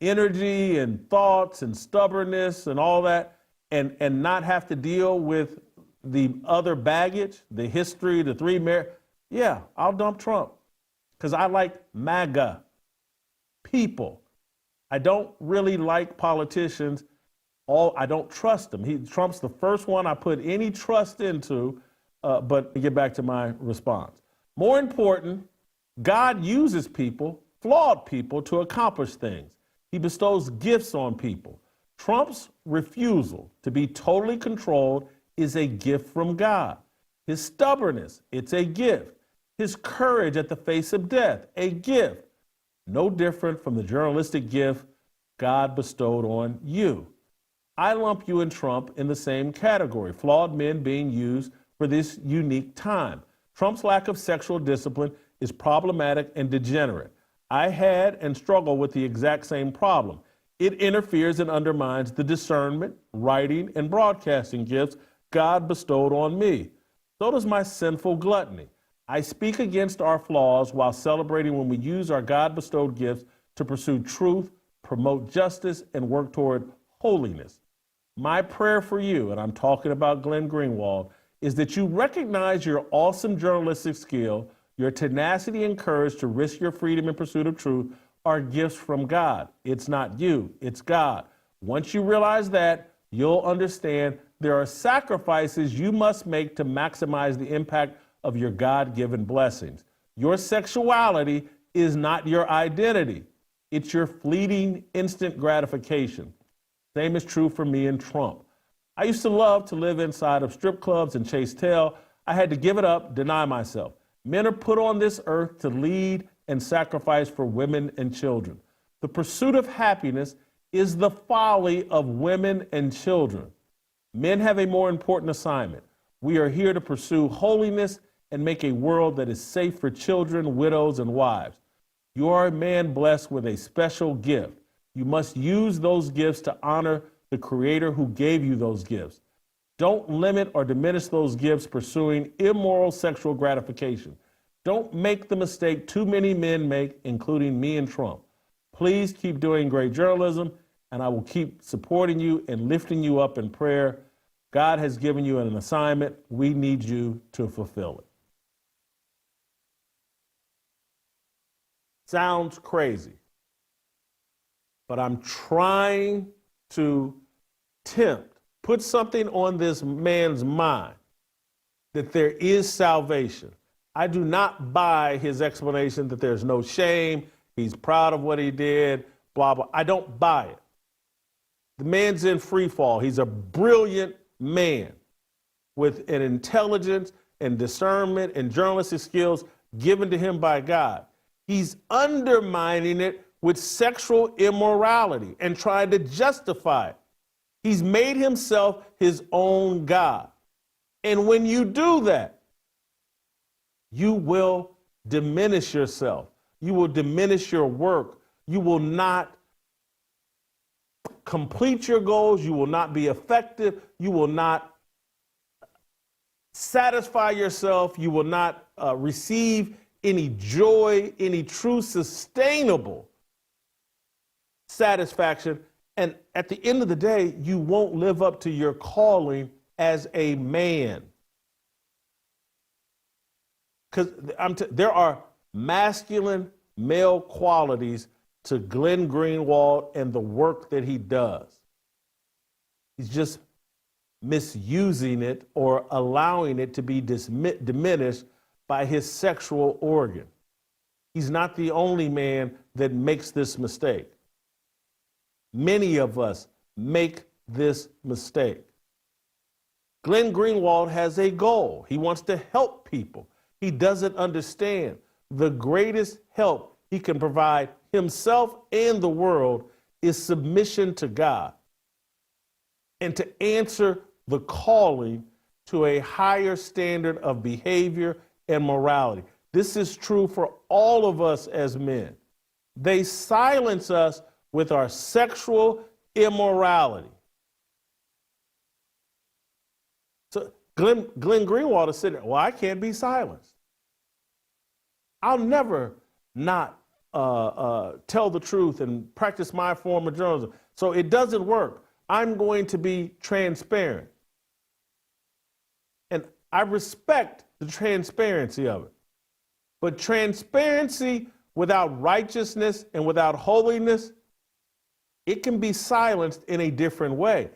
energy and thoughts and stubbornness and all that, and not have to deal with the other baggage, the history, the yeah, I'll dump Trump. Because I like MAGA people. I don't really like politicians. I don't trust them. Trump's the first one I put any trust into, but to get back to my response. More important, God uses people, flawed people, to accomplish things. He bestows gifts on people. Trump's refusal to be totally controlled is a gift from God. His stubbornness, it's a gift. His courage at the face of death, a gift. No different from the journalistic gift God bestowed on you. I lump you and Trump in the same category, flawed men being used for this unique time. Trump's lack of sexual discipline is problematic and degenerate. I had and struggle with the exact same problem. It interferes and undermines the discernment, writing, and broadcasting gifts God bestowed on me. So does my sinful gluttony. I speak against our flaws while celebrating when we use our God-bestowed gifts to pursue truth, promote justice, and work toward holiness. My prayer for you, and I'm talking about Glenn Greenwald, is that you recognize your awesome journalistic skill, your tenacity and courage to risk your freedom in pursuit of truth are gifts from God. It's not you, it's God. Once you realize that, you'll understand there are sacrifices you must make to maximize the impact of your God-given blessings. Your sexuality is not your identity. It's your fleeting, instant gratification. Same is true for me and Trump. I used to love to live inside of strip clubs and chase tail. I had to give it up, deny myself. Men are put on this earth to lead and sacrifice for women and children. The pursuit of happiness is the folly of women and children. Men have a more important assignment. We are here to pursue holiness and make a world that is safe for children, widows, and wives. You are a man blessed with a special gift. You must use those gifts to honor the Creator who gave you those gifts. Don't limit or diminish those gifts pursuing immoral sexual gratification. Don't make the mistake too many men make, including me and Trump. Please keep doing great journalism, and I will keep supporting you and lifting you up in prayer. God has given you an assignment. We need you to fulfill it. Sounds crazy, but I'm trying to put something on this man's mind that there is salvation. I do not buy his explanation that there's no shame, he's proud of what he did, blah, blah. I don't buy it. The man's in free fall. He's a brilliant man with an intelligence and discernment and journalistic skills given to him by God. He's undermining it with sexual immorality and trying to justify it. He's made himself his own God. And when you do that, you will diminish yourself. You will diminish your work. You will not complete your goals. You will not be effective. You will not satisfy yourself. You will not receive any joy, any true sustainable satisfaction. And at the end of the day, you won't live up to your calling as a man. Because there are masculine male qualities to Glenn Greenwald and the work that he does. He's just misusing it or allowing it to be diminished by his sexual organ. He's not the only man that makes this mistake. Many of us make this mistake. Glenn Greenwald has a goal. He wants to help people. He doesn't understand the greatest help he can provide himself and the world is submission to God and to answer the calling to a higher standard of behavior and morality. This is true for all of us as men. They silence us with our sexual immorality. So Glenn Greenwald is sitting there, well, I can't be silenced. I'll never not tell the truth and practice my form of journalism. So it doesn't work. I'm going to be transparent. And I respect the transparency of it. But transparency without righteousness and without holiness, it can be silenced in a different way.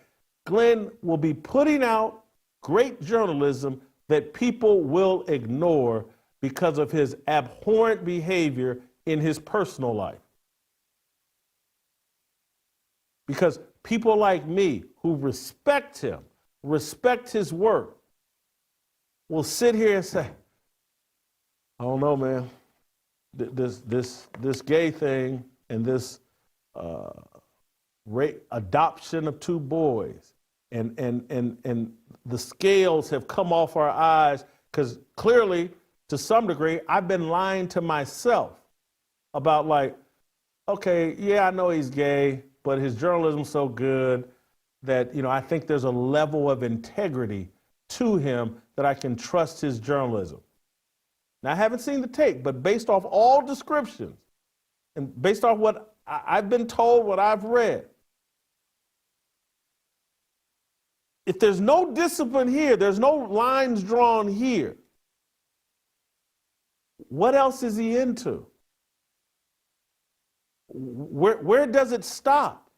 Glenn will be putting out great journalism that people will ignore because of his abhorrent behavior in his personal life. Because people like me who respect him, respect his work, will sit here and say, I don't know, man, this gay thing and this adoption of two boys and the scales have come off our eyes because clearly, to some degree, I've been lying to myself about like, okay, yeah, I know he's gay, but his journalism's so good that, I think there's a level of integrity to him that I can trust his journalism. Now, I haven't seen the tape, but based off all descriptions and based off what I've been told, what I've read, if there's no discipline here, there's no lines drawn here, what else is he into? Where does it stop?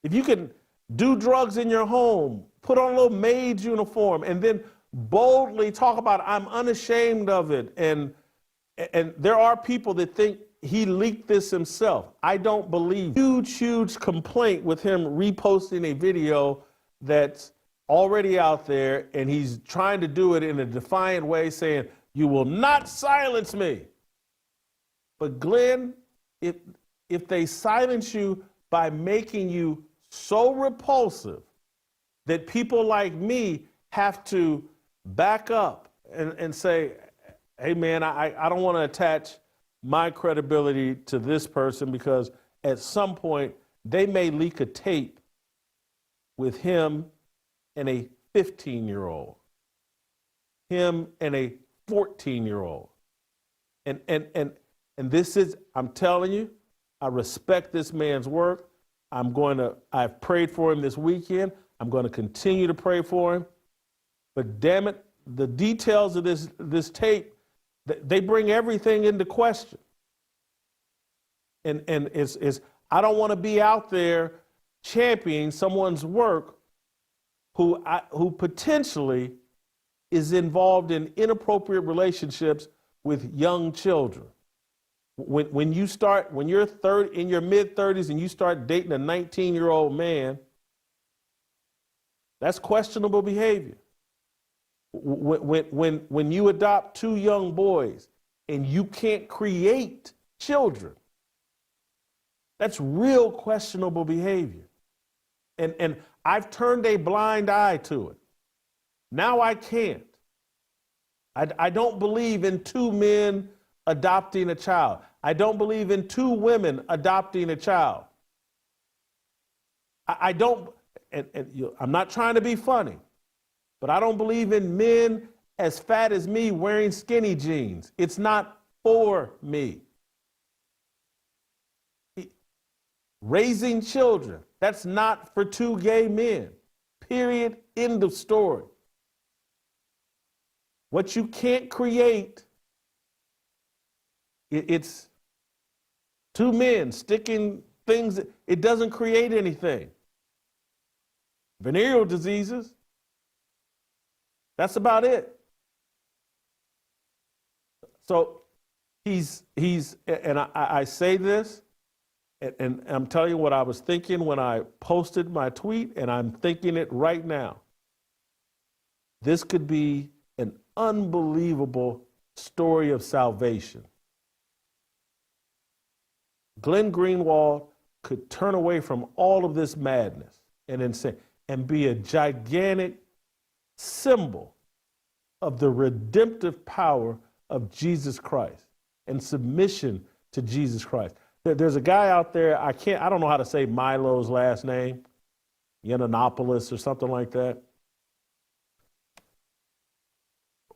If you can do drugs in your home, put on a little maid's uniform, and then boldly talk about, I'm unashamed of it, and there are people that think he leaked this himself. I don't believe. Huge complaint with him reposting a video that's already out there, and he's trying to do it in a defiant way, saying, you will not silence me. But Glenn, if they silence you by making you so repulsive that people like me have to back up and say, hey man, I don't want to attach my credibility to this person because at some point they may leak a tape with him and a 15-year-old, him and a 14-year-old. And this is, I'm telling you, I respect this man's work. I've prayed for him this weekend. I'm going to continue to pray for him. But damn it, the details of this tape, they bring everything into question. And I don't want to be out there championing someone's work who potentially is involved in inappropriate relationships with young children. When you're in your mid-30s and you start dating a 19-year-old man, that's questionable behavior. When you adopt two young boys and you can't create children, that's real questionable behavior. And I've turned a blind eye to it. Now I can't. I don't believe in two men adopting a child. I don't believe in two women adopting a child. I'm not trying to be funny, but I don't believe in men as fat as me wearing skinny jeans. It's not for me. Raising children, that's not for two gay men. Period. End of story. What you can't create, it's two men sticking things, it doesn't create anything. Venereal diseases, that's about it. So and I say this, and I'm telling you what I was thinking when I posted my tweet, and I'm thinking it right now. This could be an unbelievable story of salvation. Glenn Greenwald could turn away from all of this madness and be a gigantic symbol of the redemptive power of Jesus Christ and submission to Jesus Christ. There's a guy out there, I don't know how to say Milo's last name, Yiannopoulos or something like that.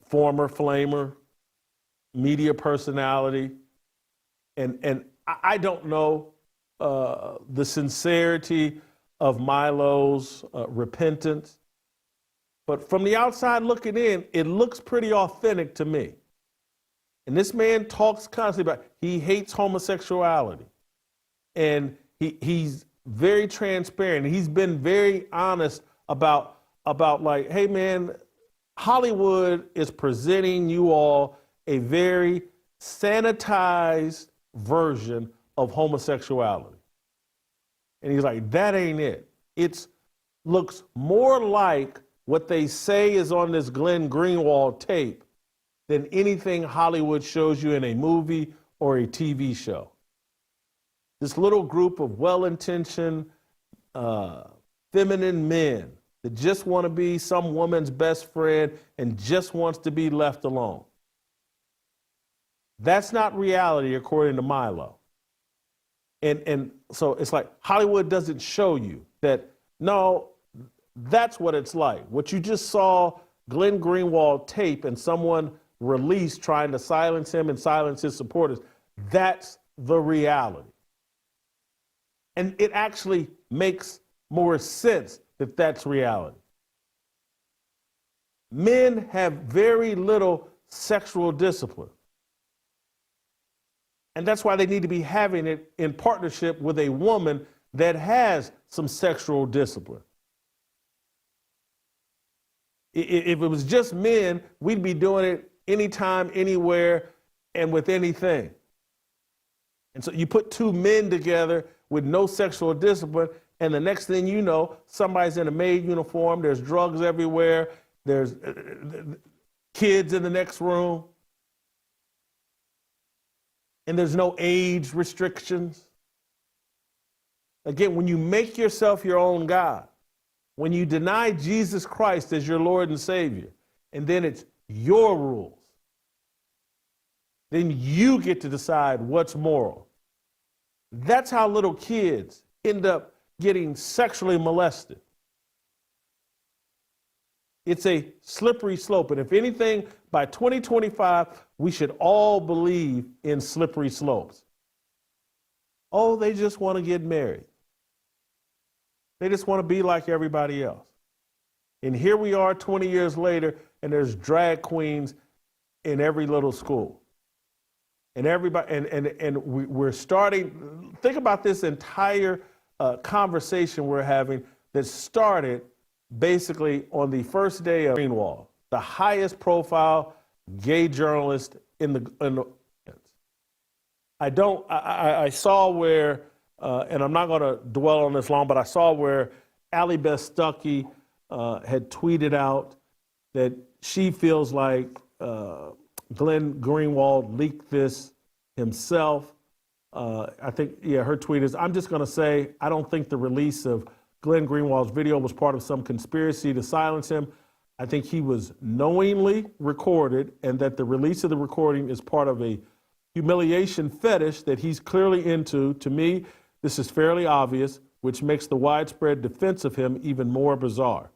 Former flamer, media personality, and I don't know the sincerity of Milo's repentance, but from the outside looking in, it looks pretty authentic to me. And this man talks constantly about he hates homosexuality, and he's very transparent. He's been very honest about like, hey man, Hollywood is presenting you all a very sanitized version of homosexuality. And he's like, that ain't it. It looks more like what they say is on this Glenn Greenwald tape than anything Hollywood shows you in a movie or a TV show. This little group of well-intentioned, feminine men that just want to be some woman's best friend and just wants to be left alone. That's not reality according to Milo. And so it's like Hollywood doesn't show you that, no, that's what it's like. What you just saw Glenn Greenwald tape and someone released trying to silence him and silence his supporters, that's the reality. And it actually makes more sense that that's reality. Men have very little sexual discipline. And that's why they need to be having it in partnership with a woman that has some sexual discipline. If it was just men, we'd be doing it anytime, anywhere, and with anything. And so you put two men together with no sexual discipline, and the next thing you know, somebody's in a maid uniform, there's drugs everywhere, there's kids in the next room, and there's no age restrictions. Again, when you make yourself your own God, when you deny Jesus Christ as your Lord and Savior, and then it's your rules, then you get to decide what's moral. That's how little kids end up getting sexually molested. It's a slippery slope. And if anything by 2025, we should all believe in slippery slopes. Oh, they just want to get married. They just want to be like everybody else. And here we are 20 years later, and there's drag queens in every little school. And everybody, we're starting, think about this entire conversation we're having that started basically on the first day of Greenwald, the highest profile gay journalist in the I saw where, and I'm not going to dwell on this long, but I saw where Allie Beth Stuckey had tweeted out that she feels like Glenn Greenwald leaked this himself. I think, her tweet is, I'm just going to say, I don't think the release of Glenn Greenwald's video was part of some conspiracy to silence him. I think he was knowingly recorded, and that the release of the recording is part of a humiliation fetish that he's clearly into. To me, this is fairly obvious, which makes the widespread defense of him even more bizarre.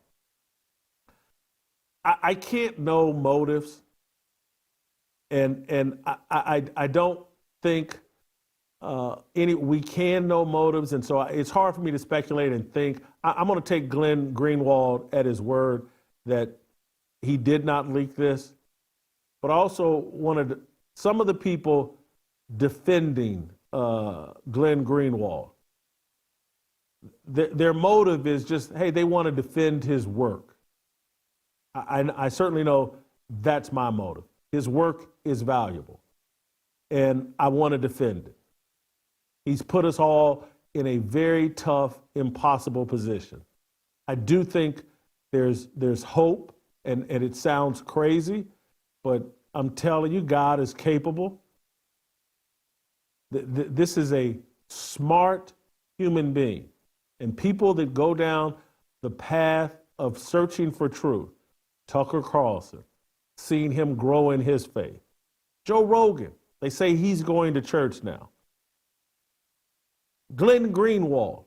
I can't know motives, and I don't think we can know motives, and so it's hard for me to speculate and think. I'm going to take Glenn Greenwald at his word that he did not leak this, but I also wanted some of the people defending Glenn Greenwald. Their motive is just, hey, they want to defend his work. I certainly know that's my motive. His work is valuable, and I want to defend it. He's put us all in a very tough, impossible position. I do think there's hope, and it sounds crazy, but I'm telling you, God is capable. This is a smart human being, and people that go down the path of searching for truth. Tucker Carlson, seeing him grow in his faith. Joe Rogan, they say he's going to church now. Glenn Greenwald,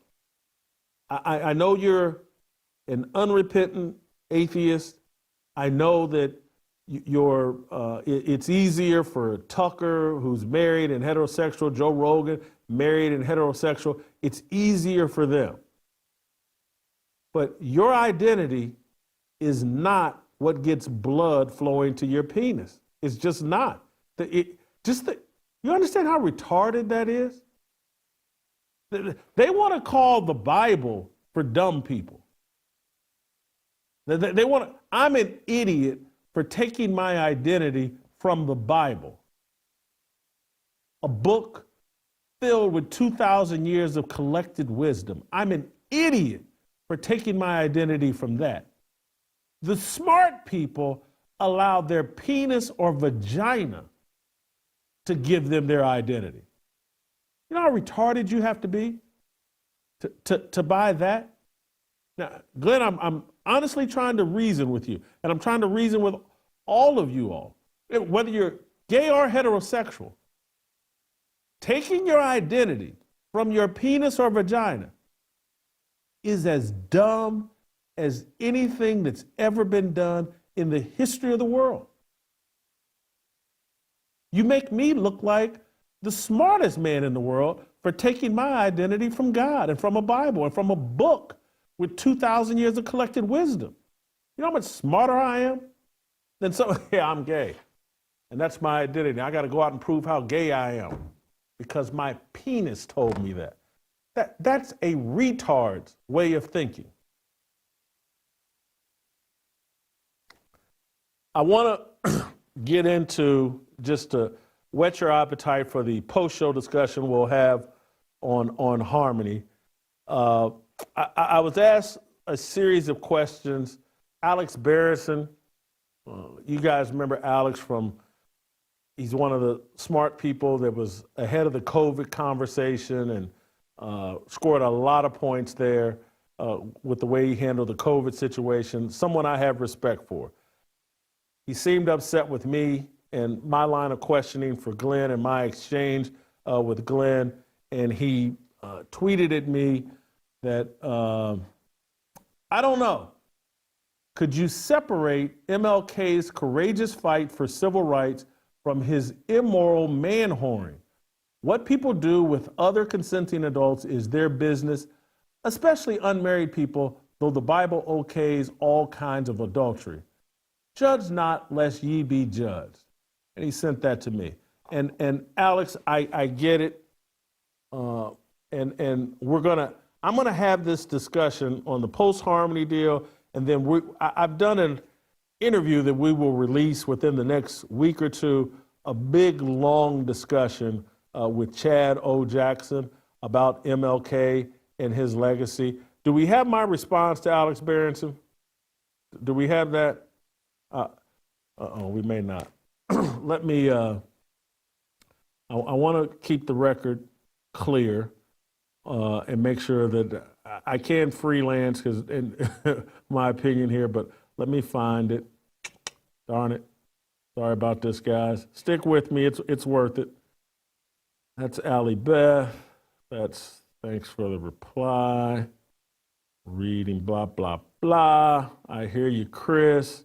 I know you're an unrepentant atheist. I know that it's easier for Tucker, who's married and heterosexual, Joe Rogan, married and heterosexual. It's easier for them. But your identity is not what gets blood flowing to your penis. It's just not. You understand how retarded that is? They want to call the Bible for dumb people. I'm an idiot for taking my identity from the Bible, a book filled with 2,000 years of collected wisdom. I'm an idiot for taking my identity from that. The smart people allow their penis or vagina to give them their identity. You know how retarded you have to be to buy that? Now, Glenn, I'm honestly trying to reason with you, and I'm trying to reason with all of you all, whether you're gay or heterosexual. Taking your identity from your penis or vagina is as dumb as anything that's ever been done in the history of the world. You make me look like the smartest man in the world for taking my identity from God and from a Bible and from a book with 2,000 years of collected wisdom. You know how much smarter I am than yeah, I'm gay. And that's my identity. I got to go out and prove how gay I am because my penis told me that. That's a retard's way of thinking. I want to get into, just to whet your appetite for the post-show discussion we'll have on Harmony. I was asked a series of questions. Alex Barrison, you guys remember Alex he's one of the smart people that was ahead of the COVID conversation and scored a lot of points there with the way he handled the COVID situation, someone I have respect for. He seemed upset with me and my line of questioning for Glenn and my exchange with Glenn, and he tweeted at me that, I don't know. Could you separate MLK's courageous fight for civil rights from his immoral man-whoring? What people do with other consenting adults is their business, especially unmarried people, though the Bible okays all kinds of adultery. Judge not, lest ye be judged. And he sent that to me. And Alex, I get it. And I'm gonna have this discussion on the post-harmony deal, and then I've done an interview that we will release within the next week or two, a big, long discussion with Chad O. Jackson about MLK and his legacy. Do we have my response to Alex Berenson? Do we have that? We may not. Let me, I want to keep the record clear and make sure that I can freelance, because in my opinion here, but let me find it. Darn it. Sorry about this, guys. Stick with me. It's worth it. That's Allie Beth. That's thanks for the reply. Reading, blah, blah, blah. I hear you, Chris.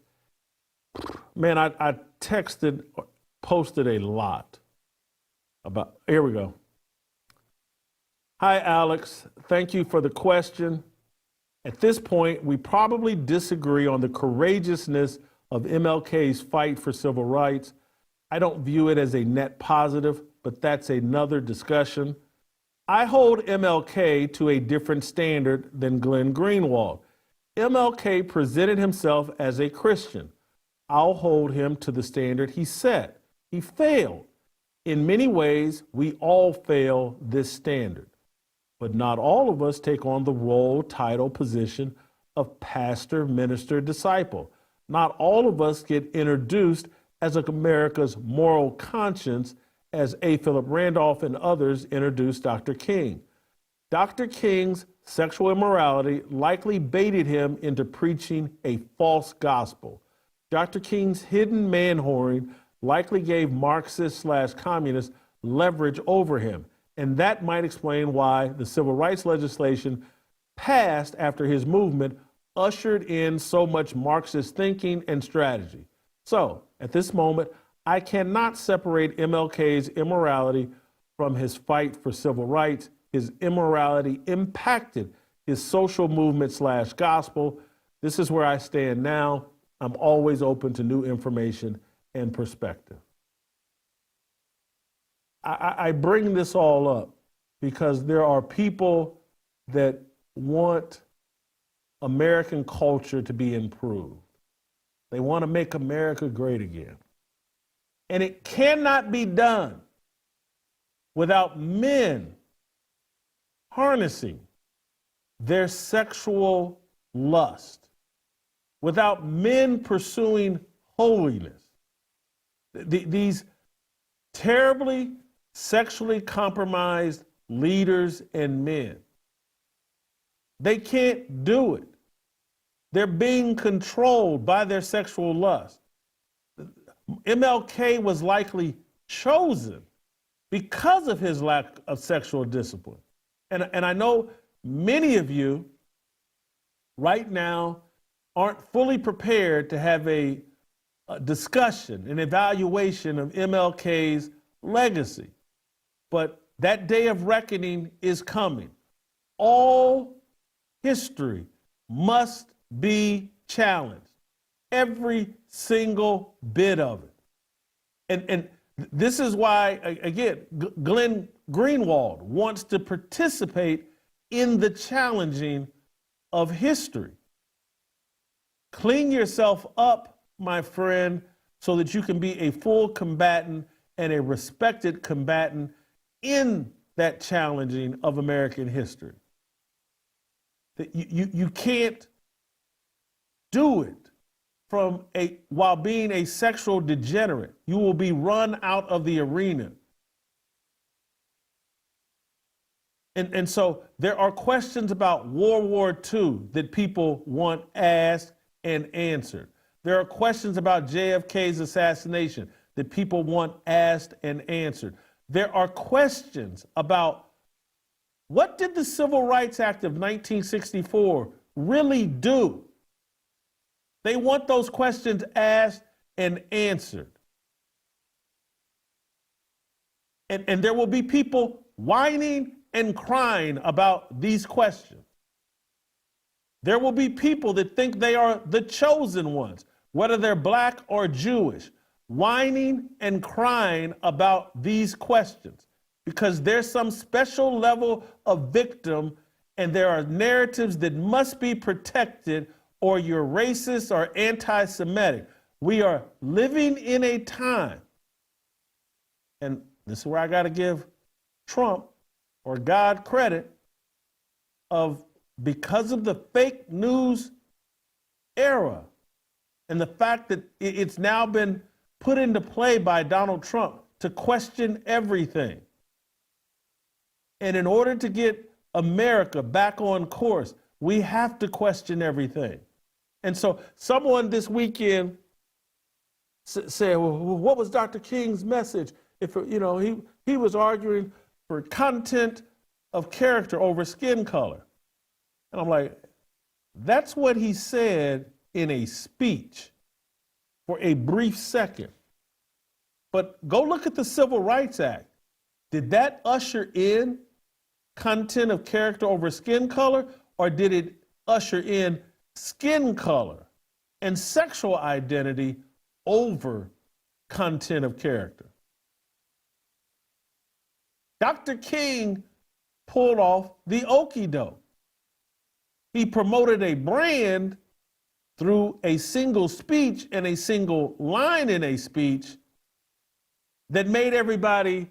Man, I texted, posted a lot about, here we go. Hi, Alex. Thank you for the question. At this point, we probably disagree on the courageousness of MLK's fight for civil rights. I don't view it as a net positive, but that's another discussion. I hold MLK to a different standard than Glenn Greenwald. MLK presented himself as a Christian. I'll hold him to the standard he set. He failed. In many ways, we all fail this standard. But not all of us take on the role, title, position of pastor, minister, disciple. Not all of us get introduced as America's moral conscience, as A. Philip Randolph and others introduced Dr. King. Dr. King's sexual immorality likely baited him into preaching a false gospel. Dr. King's hidden man-whoring likely gave Marxists/communists leverage over him. And that might explain why the civil rights legislation passed after his movement ushered in so much Marxist thinking and strategy. So, at this moment, I cannot separate MLK's immorality from his fight for civil rights. His immorality impacted his social movement/gospel. This is where I stand now. I'm always open to new information and perspective. I bring this all up because there are people that want American culture to be improved. They want to make America great again. And it cannot be done without men harnessing their sexual lust, without men pursuing holiness. These terribly sexually compromised leaders and men, they can't do it. They're being controlled by their sexual lust. MLK was likely chosen because of his lack of sexual discipline. And I know many of you right now aren't fully prepared to have a discussion, an evaluation of MLK's legacy. But that day of reckoning is coming. All history must be challenged. Every single bit of it. And this is why, again, Glenn Greenwald wants to participate in the challenging of history. Clean yourself up, my friend, so that you can be a full combatant and a respected combatant in that challenging of American history. That you can't do it while being a sexual degenerate. You will be run out of the arena. And so there are questions about World War II that people want asked and answered. There are questions about JFK's assassination that people want asked and answered. There are questions about what did the Civil Rights Act of 1964 really do? They want those questions asked and answered. And there will be people whining and crying about these questions. There will be people that think they are the chosen ones, whether they're black or Jewish, whining and crying about these questions because there's some special level of victim and there are narratives that must be protected or you're racist or anti-Semitic. We are living in a time, and this is where I got to give Trump or God credit, of because of the fake news era and the fact that it's now been put into play by Donald Trump to question everything. And in order to get America back on course, we have to question everything. And so someone this weekend said, well, what was Dr. King's message? If, you know, he was arguing for content of character over skin color. And I'm like, that's what he said in a speech for a brief second. But go look at the Civil Rights Act. Did that usher in content of character over skin color, or did it usher in skin color and sexual identity over content of character? Dr. King pulled off the okie doke. He promoted a brand through a single speech and a single line in a speech that made everybody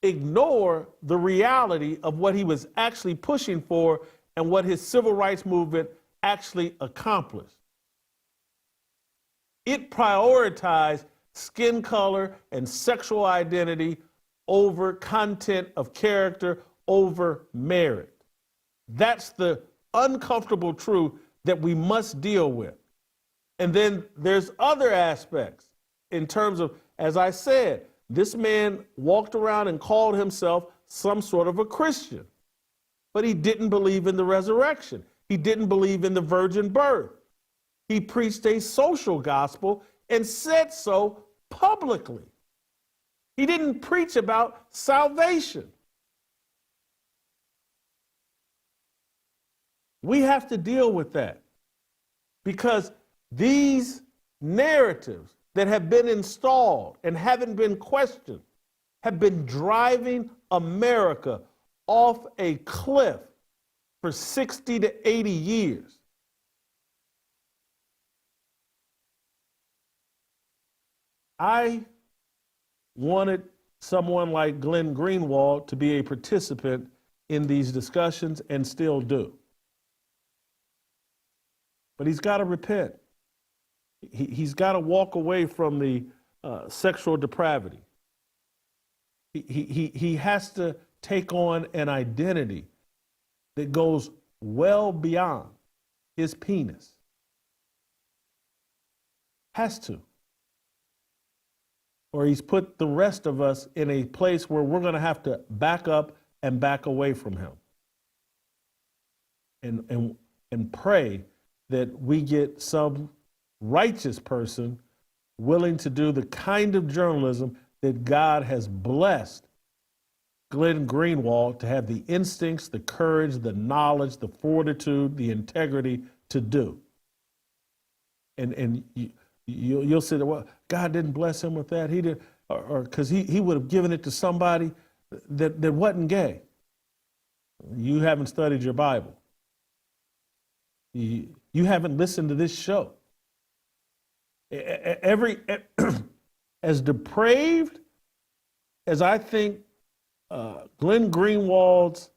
ignore the reality of what he was actually pushing for and what his civil rights movement actually accomplished. It prioritized skin color and sexual identity over content of character, over merit. That's the uncomfortable truth that we must deal with. And then there's other aspects in terms of, as I said, this man walked around and called himself some sort of a Christian, but he didn't believe in the resurrection. He didn't believe in the virgin birth. He preached a social gospel and said so publicly. He didn't preach about salvation. We have to deal with that because these narratives that have been installed and haven't been questioned have been driving America off a cliff for 60 to 80 years. I wanted someone like Glenn Greenwald to be a participant in these discussions and still do. But he's got to repent. He's got to walk away from the sexual depravity. He has to take on an identity that goes well beyond his penis. Has to. Or he's put the rest of us in a place where we're going to have to back up and back away from him. And pray that we get some righteous person willing to do the kind of journalism that God has blessed Glenn Greenwald to have the instincts, the courage, the knowledge, the fortitude, the integrity to do. And you'll say, well, God didn't bless him with that. He did, or because he would have given it to somebody that wasn't gay. You haven't studied your Bible. You haven't listened to this show. As depraved as I think Glenn Greenwald's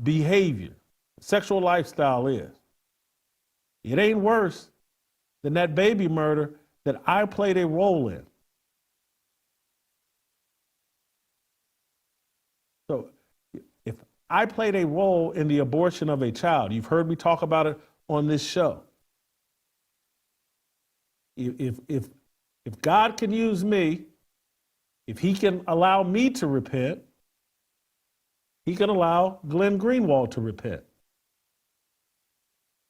behavior, sexual lifestyle is, it ain't worse than that baby murder that I played a role in. So if I played a role in the abortion of a child, you've heard me talk about it on this show. If God can use me, if he can allow me to repent, he can allow Glenn Greenwald to repent.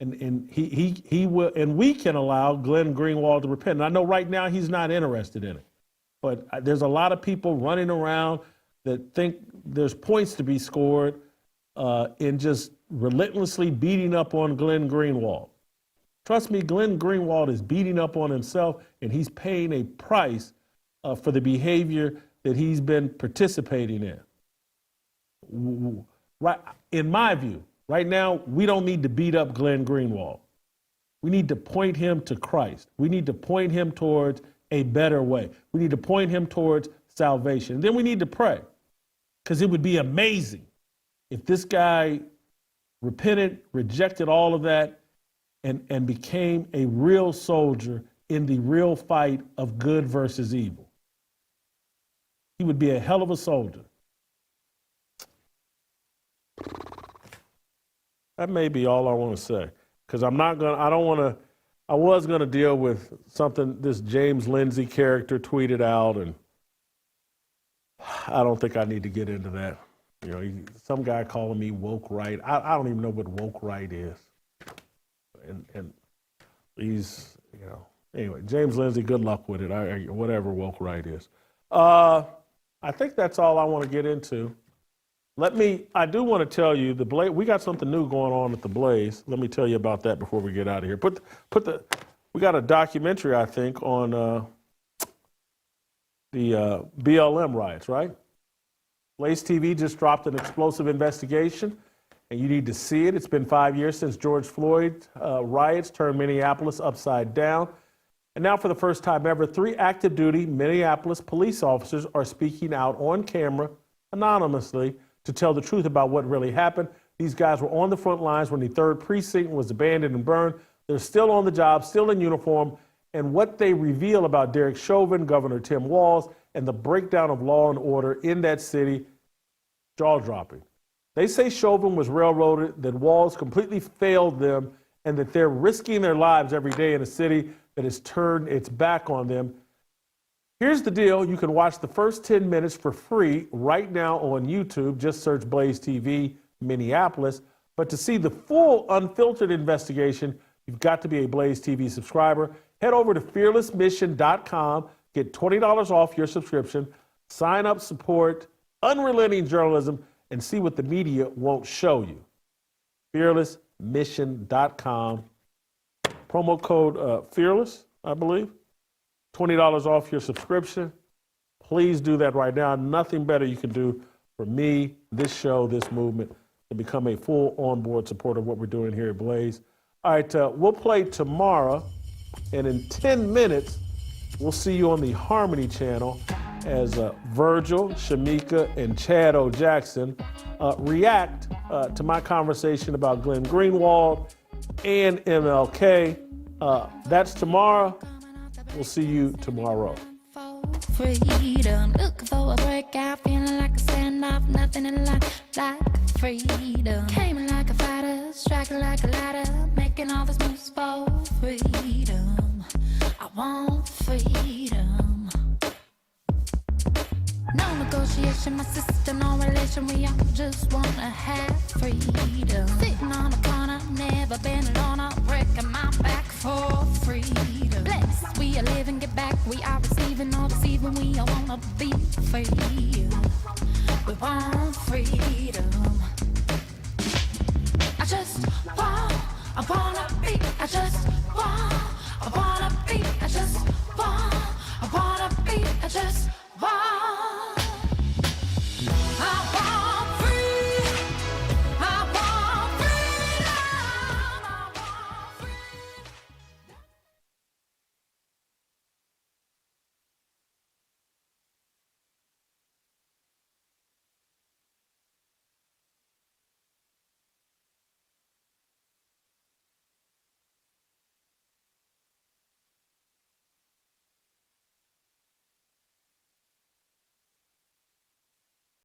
And he will, and we can allow Glenn Greenwald to repent. And I know right now he's not interested in it, but there's a lot of people running around that think there's points to be scored in just relentlessly beating up on Glenn Greenwald. Trust me, Glenn Greenwald is beating up on himself, and he's paying a price for the behavior that he's been participating in. Right, in my view, right now, we don't need to beat up Glenn Greenwald. We need to point him to Christ. We need to point him towards a better way. We need to point him towards salvation. And then we need to pray, because it would be amazing if this guy repented, rejected all of that, and became a real soldier in the real fight of good versus evil. He would be a hell of a soldier. That may be all I want to say, because I was going to deal with something this James Lindsay character tweeted out, and I don't think I need to get into that. You know, some guy calling me woke right. I don't even know what woke right is. And he's, you know, anyway, James Lindsay, good luck with it, whatever woke right is. I think that's all I want to get into. I do want to tell you, we got something new going on at the Blaze. Let me tell you about that before we get out of here. We got a documentary, I think, on the BLM riots, right? Blaze TV just dropped an explosive investigation, and you need to see it. It's been 5 years since George Floyd riots turned Minneapolis upside down. And now, for the first time ever, 3 active duty Minneapolis police officers are speaking out on camera anonymously to tell the truth about what really happened. These guys were on the front lines when the 3rd precinct was abandoned and burned. They're still on the job, still in uniform. And what they reveal about Derek Chauvin, Governor Tim Walz, and the breakdown of law and order in that city, jaw-dropping. They say Chauvin was railroaded, that Walz completely failed them, and that they're risking their lives every day in a city that has turned its back on them. Here's the deal. You can watch the first 10 minutes for free right now on YouTube. Just search Blaze TV Minneapolis. But to see the full unfiltered investigation, you've got to be a Blaze TV subscriber. Head over to fearlessmission.com. Get $20 off your subscription. Sign up, support unrelenting journalism, and see what the media won't show you. Fearlessmission.com. Promo code Fearless, I believe. $20 off your subscription. Please do that right now. Nothing better you can do for me, this show, this movement, and become a full on-board supporter of what we're doing here at Blaze. All right, we'll play tomorrow, and in 10 minutes, we'll see you on the Harmony channel as Virgil, Shemeka, and Chad O. Jackson react to my conversation about Glenn Greenwald and MLK. That's tomorrow. We'll see you tomorrow. Freedom, looking for a breakout, feeling like a standoff, nothing in life like freedom. Came in like a fighter, striking like a ladder, making all this moves for freedom. I want freedom. No negotiation, my sister, no relation. We all just wanna have freedom. Sitting on a corner, never been alone. I'm breaking my back for freedom. Blessed, we are living, get back. We are receiving, all deceiving. We all wanna be free. We want freedom. I wanna be. I wanna be. I wanna be.